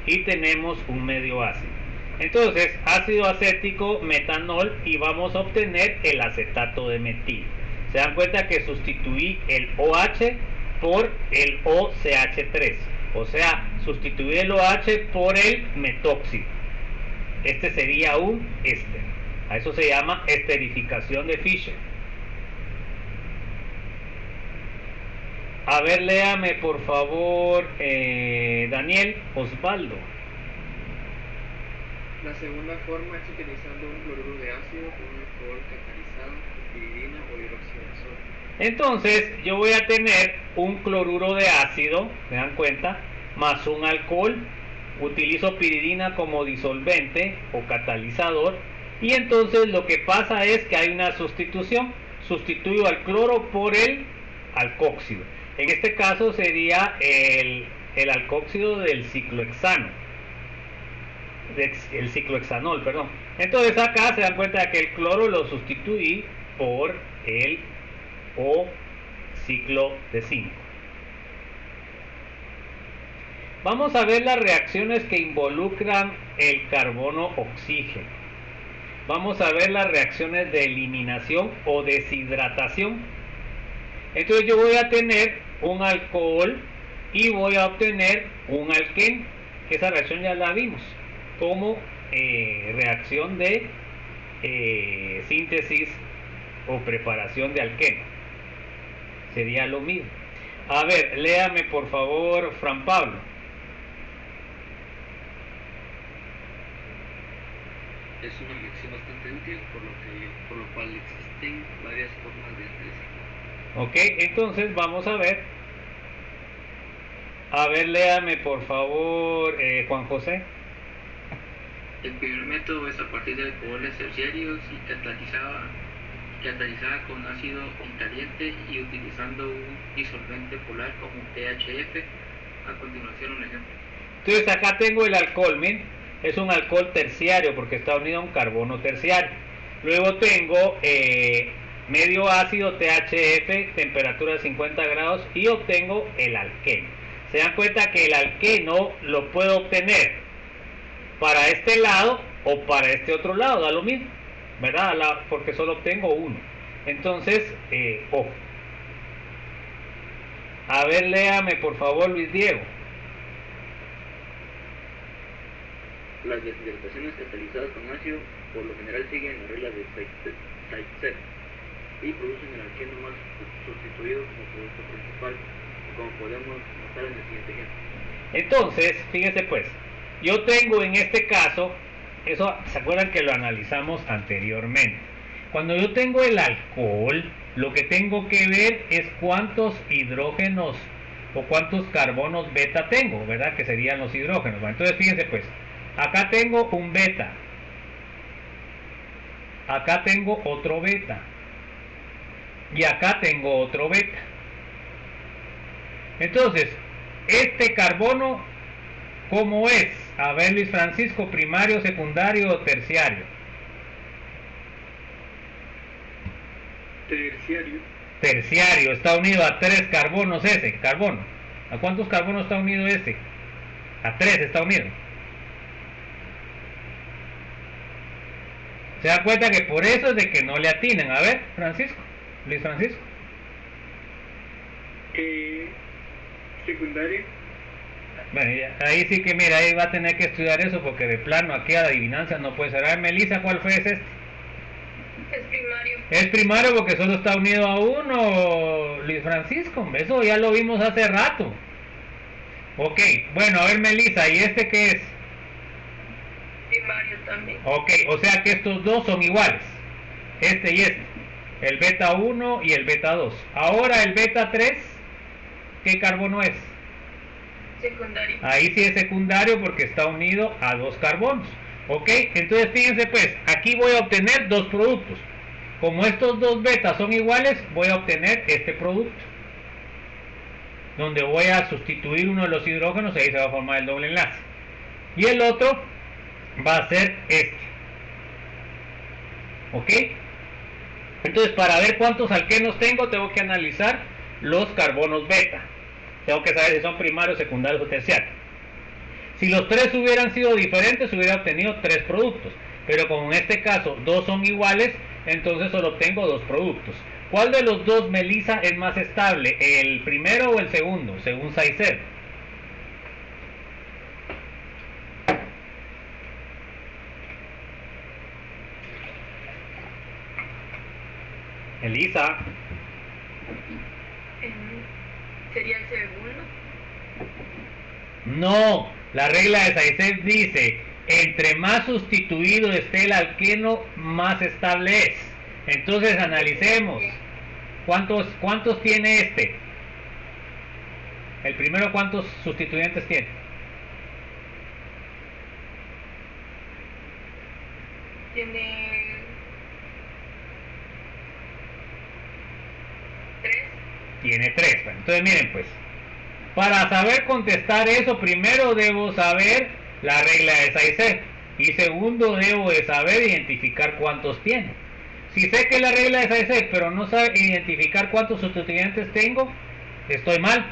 y tenemos un medio ácido. Entonces, ácido acético, metanol, y vamos a obtener el acetato de metil. Se dan cuenta que sustituí el OH por el OCH3. O sea, sustituí el OH por el metóxido. Este sería un éster. A eso se llama esterificación de Fischer. A ver, léame por favor, Daniel Osvaldo. La segunda forma es utilizando un cloruro de ácido con un alcohol catalizado, piridina o hidróxido de sodio. Entonces yo voy a tener un cloruro de ácido, ¿se dan cuenta? Más un alcohol. Utilizo piridina como disolvente o catalizador. Y entonces lo que pasa es que hay una sustitución. Sustituyo al cloro por el alcóxido. En este caso sería el alcóxido del ciclohexano. El ciclohexanol, perdón. Entonces acá se dan cuenta de que el cloro lo sustituí por el O ciclo de 5. Vamos a ver las reacciones que involucran el carbono oxígeno. vamos a ver las reacciones de eliminación o deshidratación. Entonces yo voy a tener un alcohol y voy a obtener un alqueno, que esa reacción ya la vimos como reacción de síntesis o preparación de alqueno. Sería lo mismo. A ver, léame por favor, Fran Pablo. Es una reacción bastante útil, por lo cual existen varias formas de hacer. Ok, entonces vamos a ver. A ver, léame por favor, Juan José. El primer método es a partir de alcoholes terciarios y catalizada con ácido caliente y utilizando un disolvente polar como THF. A continuación un ejemplo. Entonces acá tengo el alcohol, miren, es un alcohol terciario porque está unido a un carbono terciario. Luego tengo medio ácido THF, temperatura de 50 grados y obtengo el alqueno. Se dan cuenta que el alqueno lo puedo obtener para este lado o para este otro lado, da lo mismo, ¿verdad? Porque solo obtengo uno. Entonces, ojo. A ver, léame por favor, Luis Diego. Las deshidrataciones catalizadas con ácido por lo general siguen la regla de Zaitsev y producen el alqueno más sustituido como producto principal, como podemos notar en el siguiente ejemplo. Entonces, fíjense pues, yo tengo en este caso, eso se acuerdan que lo analizamos anteriormente. Cuando yo tengo el alcohol, lo que tengo que ver es cuántos hidrógenos o cuántos carbonos beta tengo, ¿verdad? Que serían los hidrógenos. Entonces, fíjense pues, acá tengo un beta, acá tengo otro beta y acá tengo otro beta. Entonces, este carbono, ¿cómo es? A ver, Luis Francisco, primario, secundario o terciario. Terciario. Terciario, está unido a 3 carbonos ese, carbono. ¿A cuántos carbonos está unido ese? A 3 está unido. Se da cuenta que por eso es de que no le atinan. A ver, Francisco, Luis Francisco. Secundario. Bueno, ahí sí que mira, ahí va a tener que estudiar eso porque de plano aquí a la adivinanza no puede ser. A ver, Melissa, ¿cuál fue ese? Es primario. Es primario porque solo está unido a uno, Luis Francisco. Eso ya lo vimos hace rato. Ok, bueno, a ver, Melissa, ¿y este qué es? Primario también. Ok, o sea que estos dos son iguales. Este y este. El beta 1 y el beta 2. Ahora el beta 3, ¿qué carbono es? Secundario. Ahí sí es secundario porque está unido a 2 carbonos. Ok, entonces fíjense pues, aquí voy a obtener 2 productos. Como estos 2 betas son iguales, voy a obtener este producto. Donde voy a sustituir uno de los hidrógenos y ahí se va a formar el doble enlace. Y el otro va a ser este. Ok. Entonces para ver cuántos alquenos tengo que analizar los carbonos beta. Tengo que saber si son primarios, secundarios o terciarios. Si los 3 hubieran sido diferentes, hubiera obtenido 3 productos. Pero como en este caso 2 son iguales, entonces solo obtengo 2 productos. ¿Cuál de los dos, Melissa, es más estable? ¿El primero o el segundo? Según Zaitsev. Elisa. ¿Sería el segundo? No, la regla de Zaitsev dice, entre más sustituido esté el alqueno, más estable es. Entonces analicemos. ¿Cuántos tiene este? El primero, ¿cuántos sustituyentes tiene? Tiene 3. Tiene 3. Bueno, entonces miren pues, para saber contestar eso, primero debo saber la regla de Zaitsev y segundo debo de saber identificar cuántos tiene. Si sé que es la regla de Zaitsev pero no sabe identificar cuántos sustituyentes tengo, estoy mal.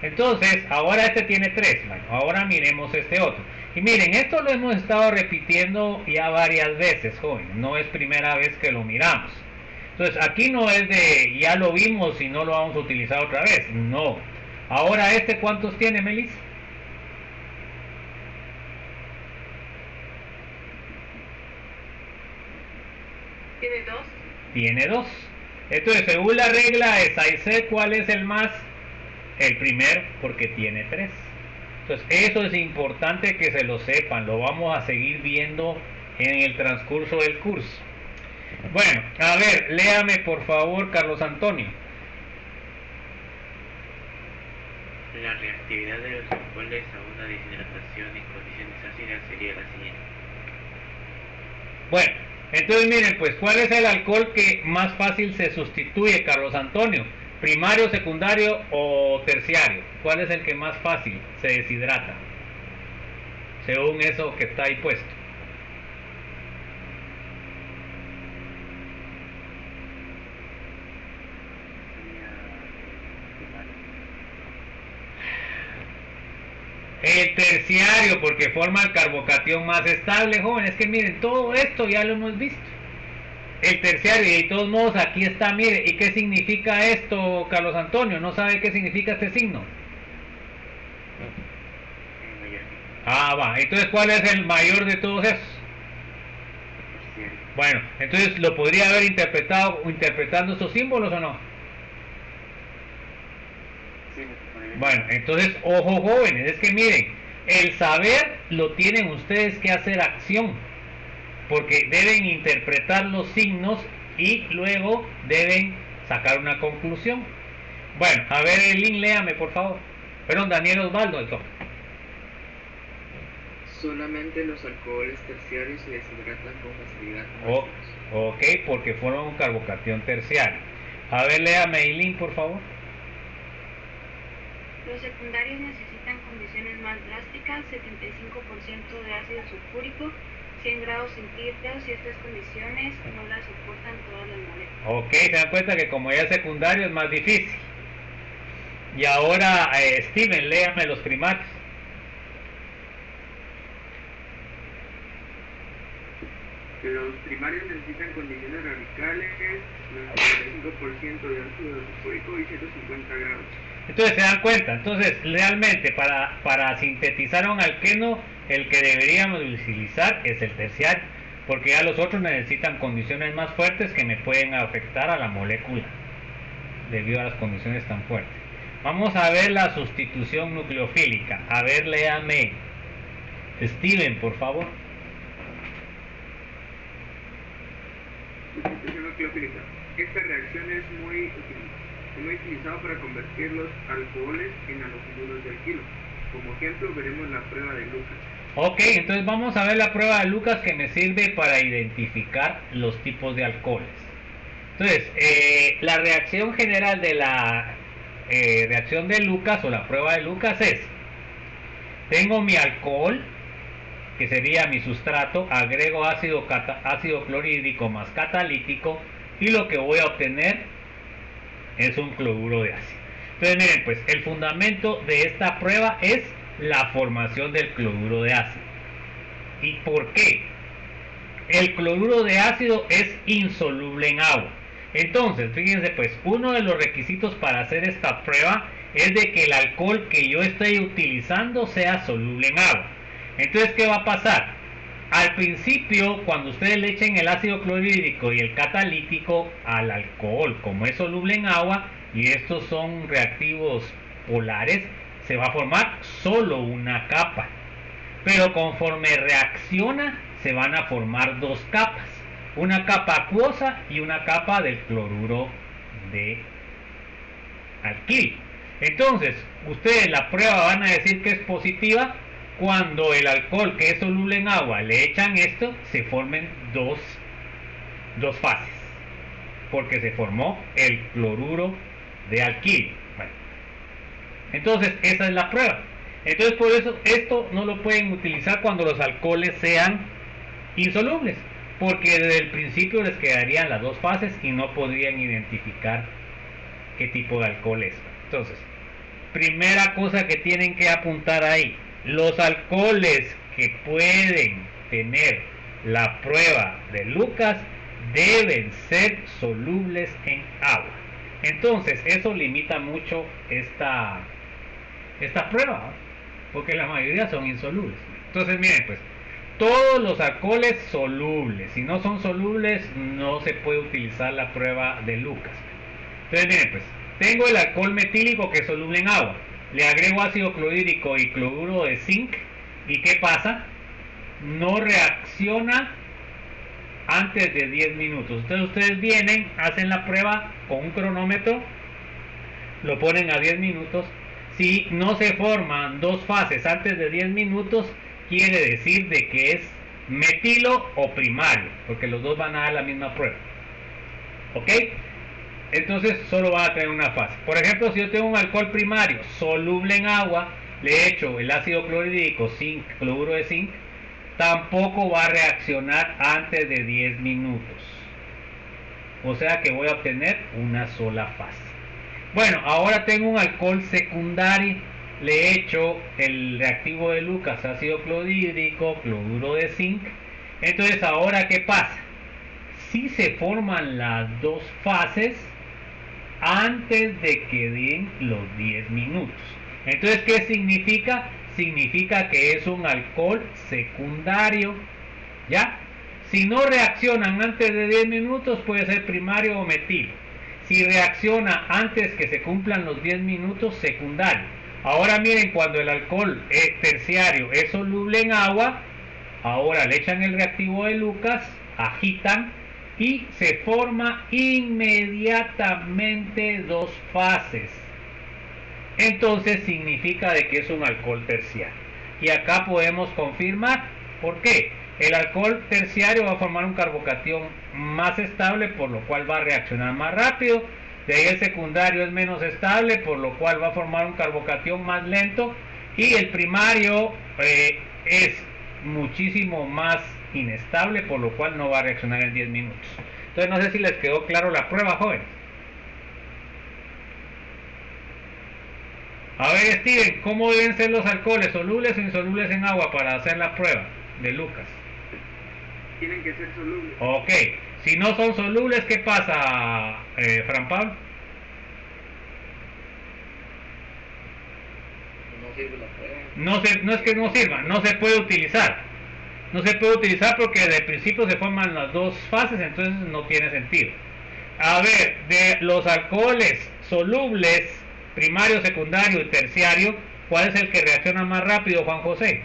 Entonces ahora este tiene 3. Bueno, ahora miremos este otro. Y miren, esto lo hemos estado repitiendo ya varias veces, jóvenes, no es primera vez que lo miramos. Entonces aquí no es de ya lo vimos y no lo vamos a utilizar otra vez, no. Ahora ¿cuántos tiene, Melissa? Tiene 2. Tiene 2. Entonces según la regla es ahí sé cuál es el más, el primero, porque tiene 3. Entonces eso es importante que se lo sepan, lo vamos a seguir viendo en el transcurso del curso. Bueno, a ver, léame por favor, Carlos Antonio. La reactividad de los alcoholes a una deshidratación en condiciones ácidas sería la siguiente. Bueno, entonces miren, pues, ¿cuál es el alcohol que más fácil se sustituye, Carlos Antonio? ¿Primario, secundario o terciario? ¿Cuál es el que más fácil se deshidrata? Según eso que está ahí puesto. El terciario, porque forma el carbocatión más estable, jóvenes. Es que miren, todo esto ya lo hemos visto. El terciario, y de todos modos aquí está, mire. ¿Y qué significa esto, Carlos Antonio? ¿No sabe qué significa este signo? Ah, va. Entonces, ¿cuál es el mayor de todos esos? Bueno, entonces, ¿lo podría haber interpretando estos símbolos o no? Bueno, entonces, ojo jóvenes, es que miren, el saber lo tienen ustedes que hacer acción, porque deben interpretar los signos y luego deben sacar una conclusión. Bueno, a ver, Elin, léame por favor. Perdón, Daniel Osvaldo, el toque. Solamente los alcoholes terciarios se deshidratan con facilidad. Ok, porque forman un carbocatión terciario. A ver, léame, Elin, por favor. Los secundarios necesitan condiciones más drásticas, 75% de ácido sulfúrico, 100 grados centígrados, y estas condiciones no las soportan todas las moléculas. Ok, se dan cuenta que como ya es secundario es más difícil. Y ahora, Steven, léame los primarios. Los primarios necesitan condiciones radicales, 95% de ácido sulfúrico y 150 grados. Entonces se dan cuenta, entonces realmente para sintetizar un alqueno el que deberíamos utilizar es el terciario, porque ya los otros necesitan condiciones más fuertes que me pueden afectar a la molécula debido a las condiciones tan fuertes. Vamos a ver la sustitución nucleofílica. A ver, léame, Steven, por favor. Sustitución nucleofílica. Esta reacción es muy utilizada para convertir los alcoholes en halofluoros de alquilo. Como ejemplo veremos la prueba de Lucas. Ok, entonces vamos a ver la prueba de Lucas que me sirve para identificar los tipos de alcoholes. Entonces, la reacción general de la reacción de Lucas o la prueba de Lucas es: tengo mi alcohol, que sería mi sustrato, agrego ácido clorhídrico más catalítico, y lo que voy a obtener es un cloruro de ácido. Entonces miren, pues el fundamento de esta prueba es la formación del cloruro de ácido. ¿Y por qué? El cloruro de ácido es insoluble en agua. Entonces, fíjense pues, uno de los requisitos para hacer esta prueba es de que el alcohol que yo estoy utilizando sea soluble en agua. Entonces, ¿qué va a pasar? Al principio, cuando ustedes le echen el ácido clorhídrico y el catalítico al alcohol, como es soluble en agua, y estos son reactivos polares, se va a formar solo una capa. Pero conforme reacciona, se van a formar dos capas. Una capa acuosa y una capa del cloruro de alquil. Entonces, ustedes la prueba van a decir que es positiva cuando el alcohol que es soluble en agua le echan esto, se formen dos fases, porque se formó el cloruro de alquil. Bueno, entonces esa es la prueba. Entonces por eso esto no lo pueden utilizar cuando los alcoholes sean insolubles, porque desde el principio les quedarían las dos fases y no podrían identificar qué tipo de alcohol es. Entonces, primera cosa que tienen que apuntar ahí: los alcoholes que pueden tener la prueba de Lucas deben ser solubles en agua. Entonces eso limita mucho esta prueba, ¿no? Porque la mayoría son insolubles. Entonces miren pues, todos los alcoholes solubles, si no son solubles no se puede utilizar la prueba de Lucas. Entonces miren pues, tengo el alcohol metílico que es soluble en agua, le agrego ácido clorhídrico y cloruro de zinc, ¿y qué pasa? No reacciona antes de 10 minutos. Entonces ustedes vienen, hacen la prueba con un cronómetro, lo ponen a 10 minutos. Si no se forman dos fases antes de 10 minutos, quiere decir de que es metilo o primario, porque los dos van a dar la misma prueba. ¿Ok? Entonces solo van a tener una fase. Por ejemplo, si yo tengo un alcohol primario soluble en agua, le echo el ácido clorhídrico, zinc, cloruro de zinc, tampoco va a reaccionar antes de 10 minutos. O sea que voy a obtener una sola fase. Bueno, ahora tengo un alcohol secundario, le echo el reactivo de Lucas, ácido clorhídrico, cloruro de zinc. Entonces ahora ¿qué pasa? Si se forman las dos fases antes de que den los 10 minutos. Entonces, ¿qué significa? Significa que es un alcohol secundario, ¿ya? Si no reaccionan antes de 10 minutos, puede ser primario o metilo. Si reacciona antes que se cumplan los 10 minutos, secundario. Ahora miren, cuando el alcohol terciario es soluble en agua, ahora le echan el reactivo de Lucas, agitan y se forma inmediatamente dos fases. Entonces significa de que es un alcohol terciario. Y acá podemos confirmar. ¿Por qué? El alcohol terciario va a formar un carbocatión más estable, por lo cual va a reaccionar más rápido. De ahí el secundario es menos estable, por lo cual va a formar un carbocatión más lento. Y el primario es muchísimo más inestable, por lo cual no va a reaccionar en 10 minutos. Entonces no sé si les quedó claro la prueba, jóvenes. A ver, Steven, ¿cómo deben ser los alcoholes, solubles o insolubles en agua para hacer la prueba de Lucas? Tienen que ser solubles. Ok, si no son solubles, ¿qué pasa, Fran Pablo? No sirve la prueba. No es que no sirva, no se puede utilizar. No se puede utilizar porque de principio se forman las dos fases, entonces no tiene sentido. A ver, de los alcoholes solubles, primario, secundario y terciario, ¿cuál es el que reacciona más rápido, Juan José?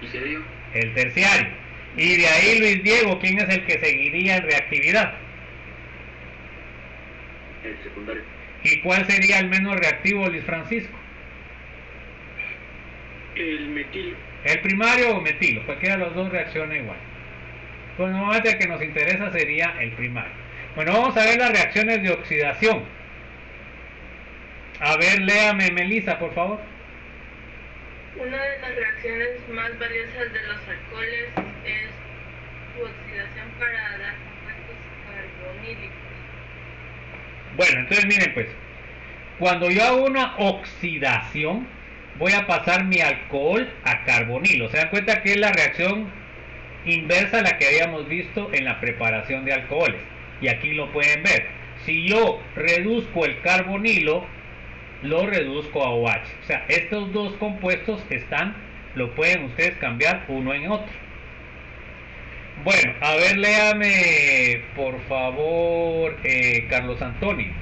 ¿Terciario? El terciario. Y de ahí, Luis Diego, ¿quién es el que seguiría en reactividad? El secundario. ¿Y cuál sería el menos reactivo, Luis Francisco? El metilo. ¿El primario o metilo? Cualquiera de los dos reacciona igual. Pues normalmente el que nos interesa sería el primario. Bueno, vamos a ver las reacciones de oxidación. A ver, léame, Melissa, por favor. Una de las reacciones más valiosas de los alcoholes es su oxidación para dar compuestos carbonílicos. Bueno, entonces miren pues, cuando yo hago una oxidación, voy a pasar mi alcohol a carbonilo. ¿Se dan cuenta que es la reacción inversa a la que habíamos visto en la preparación de alcoholes? Y aquí lo pueden ver. Si yo reduzco el carbonilo, lo reduzco a OH. O sea, estos dos compuestos lo pueden ustedes cambiar uno en otro. Bueno, a ver, léame por favor, Carlos Antonio.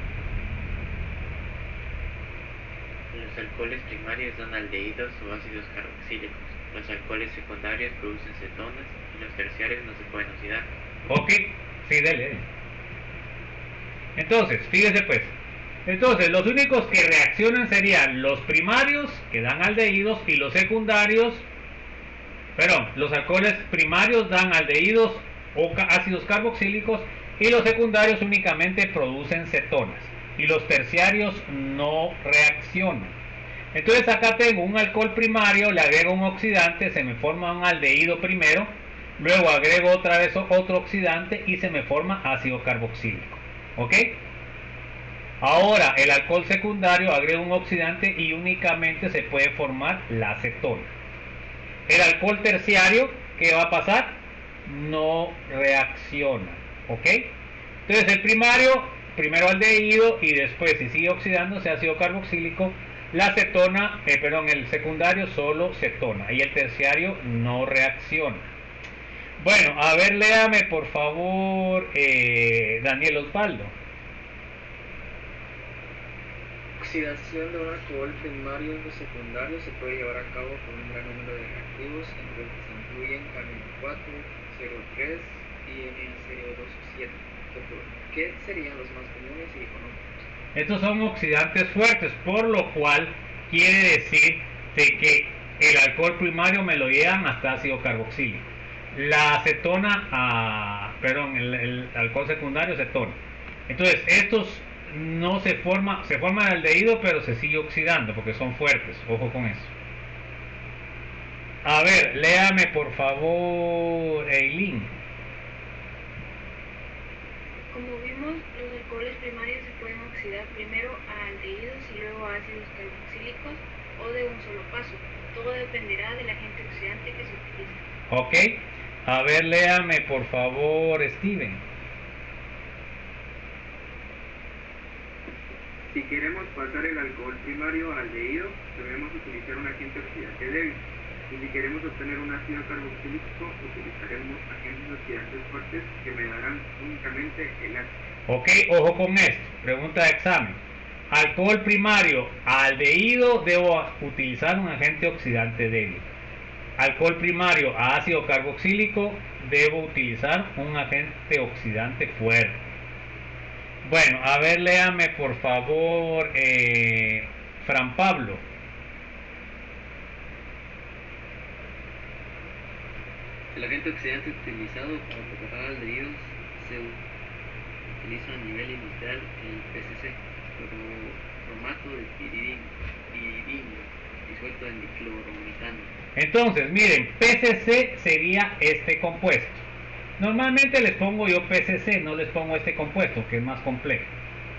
Los alcoholes primarios dan aldehídos o ácidos carboxílicos. Los alcoholes secundarios producen cetonas y los terciarios no se pueden oxidar. Ok, sí, dele. Entonces, fíjese pues. Entonces, los únicos que reaccionan serían los primarios, que dan aldehídos, y los secundarios, los alcoholes primarios dan aldehídos o ácidos carboxílicos, y los secundarios únicamente producen cetonas, y los terciarios no reaccionan. Entonces acá tengo un alcohol primario, le agrego un oxidante, se me forma un aldehído primero, luego agrego otra vez otro oxidante y se me forma ácido carboxílico. ¿Ok? Ahora, el alcohol secundario agrega un oxidante y únicamente se puede formar la acetona. El alcohol terciario, ¿qué va a pasar? No reacciona, ¿ok? Entonces el primario, primero aldehído y después, si sigue oxidándose ácido carboxílico, la cetona, el secundario solo cetona y el terciario no reacciona. Bueno, a ver, léame por favor, Daniel Osvaldo. Oxidación de un alcohol primario o secundario se puede llevar a cabo con un gran número de reactivos, entre los que se incluyen N4, CO3 y Na2O7. ¿Qué serían los más comunes y económicos? Estos son oxidantes fuertes, por lo cual quiere decir de que el alcohol primario me lo llevan hasta ácido carboxílico. La acetona, el alcohol secundario cetona. Entonces, estos no se forma el aldehído, pero se sigue oxidando porque son fuertes. Ojo con eso. A ver, léame por favor, Eileen. Como vimos, los alcoholes primarios se pueden oxidar primero a aldehídos y luego a ácidos carboxílicos o de un solo paso. Todo dependerá del agente oxidante que se utilice. Ok. A ver, léame por favor, Steven. Si queremos pasar el alcohol primario al aldehído, debemos utilizar un agente oxidante débil. Y si queremos obtener un ácido carboxílico, utilizaremos agentes oxidantes fuertes que me darán únicamente el ácido. Ok, ojo con esto. Pregunta de examen. Alcohol primario a aldehído, debo utilizar un agente oxidante débil. Alcohol primario a ácido carboxílico, debo utilizar un agente oxidante fuerte. Bueno, a ver, léame por favor, Fran Pablo. El agente oxidante utilizado para preparar aldehídos se utiliza a nivel industrial el PCC, bromato de piridina, disuelto en diclorometano. Entonces, miren, PCC sería este compuesto. Normalmente les pongo yo PCC, no les pongo este compuesto que es más complejo.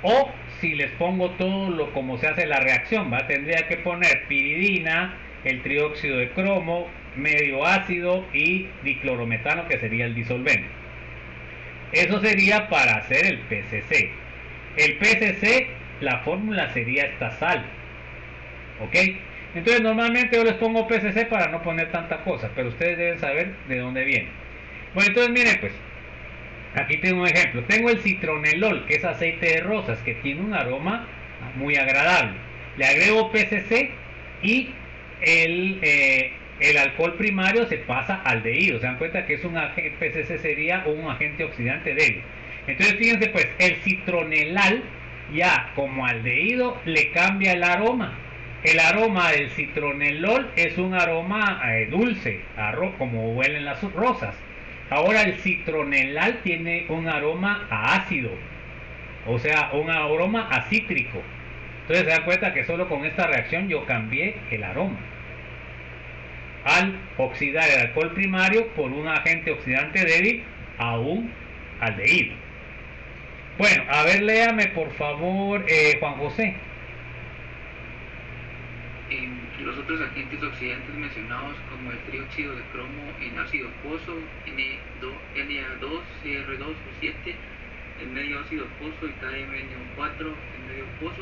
O si les pongo todo como se hace la reacción, tendría que poner piridina, el trióxido de cromo, medio ácido y diclorometano, que sería el disolvente. Eso sería para hacer el PCC. El PCC, la fórmula sería esta sal. ¿Ok? Entonces normalmente yo les pongo PCC para no poner tanta cosa, pero ustedes deben saber de dónde viene. Bueno, entonces miren pues, aquí tengo un ejemplo. Tengo el citronelol, que es aceite de rosas, que tiene un aroma muy agradable. Le agrego PCC y el alcohol primario se pasa al aldehído. Se dan cuenta que es un agente, PCC sería un agente oxidante débil. Entonces fíjense pues, el citronelal ya como aldehído le cambia el aroma. El aroma del citronelol es un aroma dulce, como huelen las rosas. Ahora el citronelal tiene un aroma a ácido, o sea, un aroma a cítrico. Entonces se dan cuenta que solo con esta reacción yo cambié el aroma. Al oxidar el alcohol primario por un agente oxidante débil a un aldehído. Bueno, a ver, léame por favor, Juan José. Los otros agentes oxidantes mencionados, como el trióxido de cromo en ácido foso, Na2CR2O7, el medio ácido foso y KMNO4 en medio foso,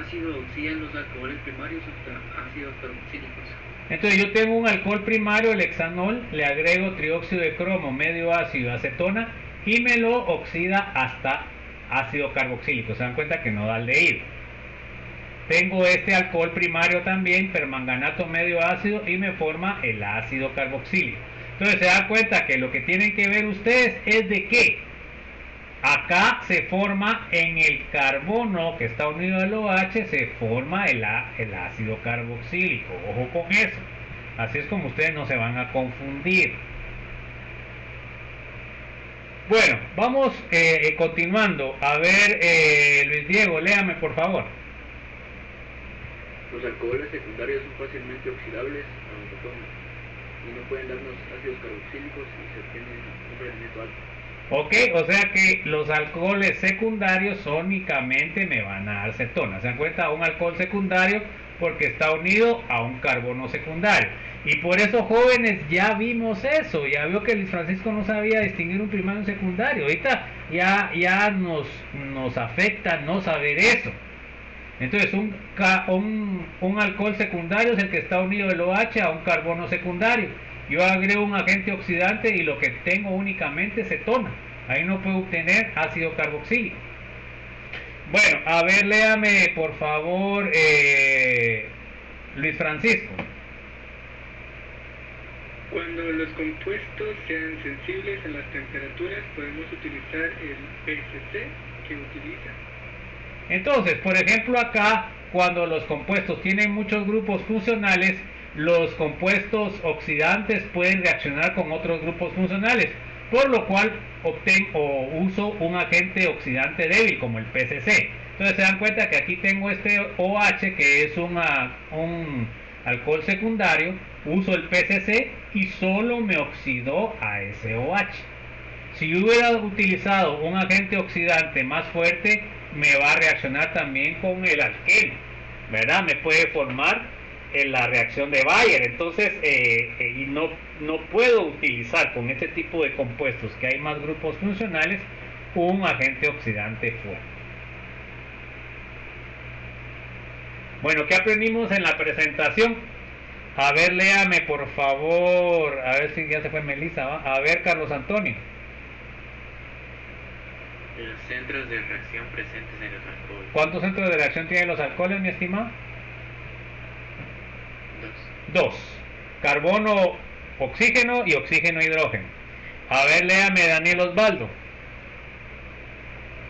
ácido oxidan los alcoholes primarios hasta ácidos carboxílicos. Entonces yo tengo un alcohol primario, el hexanol, le agrego trióxido de cromo, medio ácido, acetona y me lo oxida hasta ácido carboxílico. Se dan cuenta que no da aldehído. Tengo este alcohol primario también, permanganato medio ácido, y me forma el ácido carboxílico. Entonces se dan cuenta que lo que tienen que ver ustedes es de que acá se forma en el carbono que está unido al OH, se forma el ácido carboxílico. Ojo con eso. Así es como ustedes no se van a confundir. Bueno, vamos continuando. A ver, Luis Diego, léame por favor. Los alcoholes secundarios son fácilmente oxidables a cetona y no pueden darnos ácidos carboxílicos si se obtiene un rendimiento alto. Ok, o sea que los alcoholes secundarios únicamente me van a dar cetona. ¿Se dan cuenta? Un alcohol secundario porque está unido a un carbono secundario. Y por eso, jóvenes, ya vimos eso. Ya veo que Luis Francisco no sabía distinguir un primario y un secundario. Ahorita ya nos afecta no saber eso. Entonces, un alcohol secundario es el que está unido el OH a un carbono secundario. Yo agrego un agente oxidante y lo que tengo únicamente es cetona. Ahí no puedo obtener ácido carboxílico. Bueno, a ver, léame por favor, Luis Francisco. Cuando los compuestos sean sensibles a las temperaturas, podemos utilizar el PCC que utiliza. Entonces, por ejemplo, acá, cuando los compuestos tienen muchos grupos funcionales, los compuestos oxidantes pueden reaccionar con otros grupos funcionales, por lo cual uso un agente oxidante débil como el PCC. Entonces se dan cuenta que aquí tengo este OH que es un alcohol secundario, uso el PCC y solo me oxidó a ese OH. Si yo hubiera utilizado un agente oxidante más fuerte, me va a reaccionar también con el alqueno, ¿verdad? Me puede formar la reacción de Bayer. Entonces y no puedo utilizar con este tipo de compuestos que hay más grupos funcionales un agente oxidante fuerte. Bueno, ¿qué aprendimos en la presentación? A ver, léame por favor, a ver si ya se fue Melissa, ¿va? A ver, Carlos Antonio. Los centros de reacción presentes en los alcoholes. ¿Cuántos centros de reacción tienen los alcoholes, mi estimado? 2. Carbono, oxígeno y oxígeno, hidrógeno. A ver, léame, Daniel Osvaldo.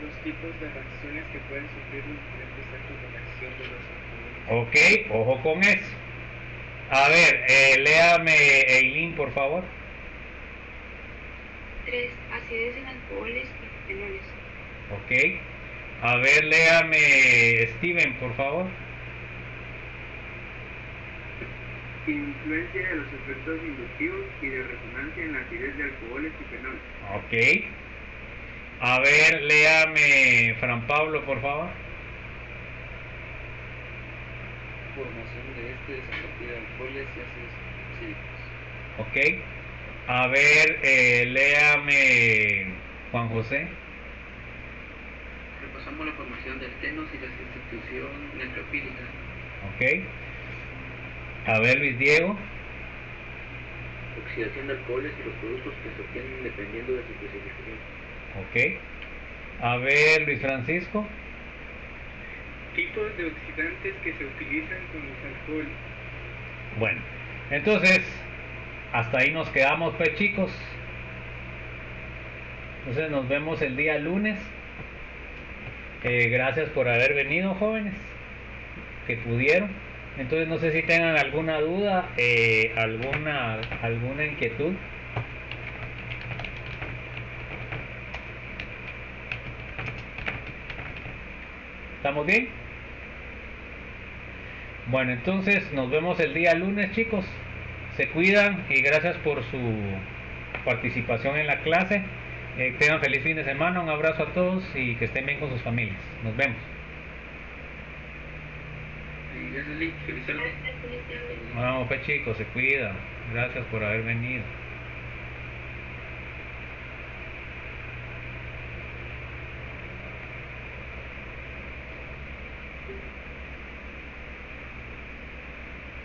Los tipos de reacciones que pueden sufrir los diferentes centros de reacción de los alcoholes. Ok, ojo con eso. A ver, léame, Eileen, por favor. 3. Acidez en alcoholes y fenoles. Ok. A ver, léame, Steven, por favor. Influencia de los efectos inductivos y de resonancia en la acidez de alcoholes y fenoles. Ok. A ver, léame, Fran Pablo, por favor. Formación de estos a partir de alcoholes y ácidos cítricos. Ok. A ver, léame, Juan José. Repasamos la formación de alquenos y la sustitución neutrófilica. Ok. A ver, Luis Diego. Oxidación de alcoholes y los productos que se obtienen dependiendo de su clasificación. Ok. A ver, Luis Francisco. Tipos de oxidantes que se utilizan con los alcoholes. Bueno, entonces, hasta ahí nos quedamos, pues, chicos. Entonces nos vemos el día lunes. Gracias por haber venido, jóvenes, que pudieron. Entonces no sé si tengan alguna duda, alguna inquietud. ¿Estamos bien? Bueno, entonces nos vemos el día lunes, chicos. Se cuidan y gracias por su participación en la clase. Tengan feliz fin de semana, un abrazo a todos y que estén bien con sus familias. Nos vemos. Gracias, Lee. Feliz tarde. Vamos, pues, chicos, se cuidan. Gracias por haber venido.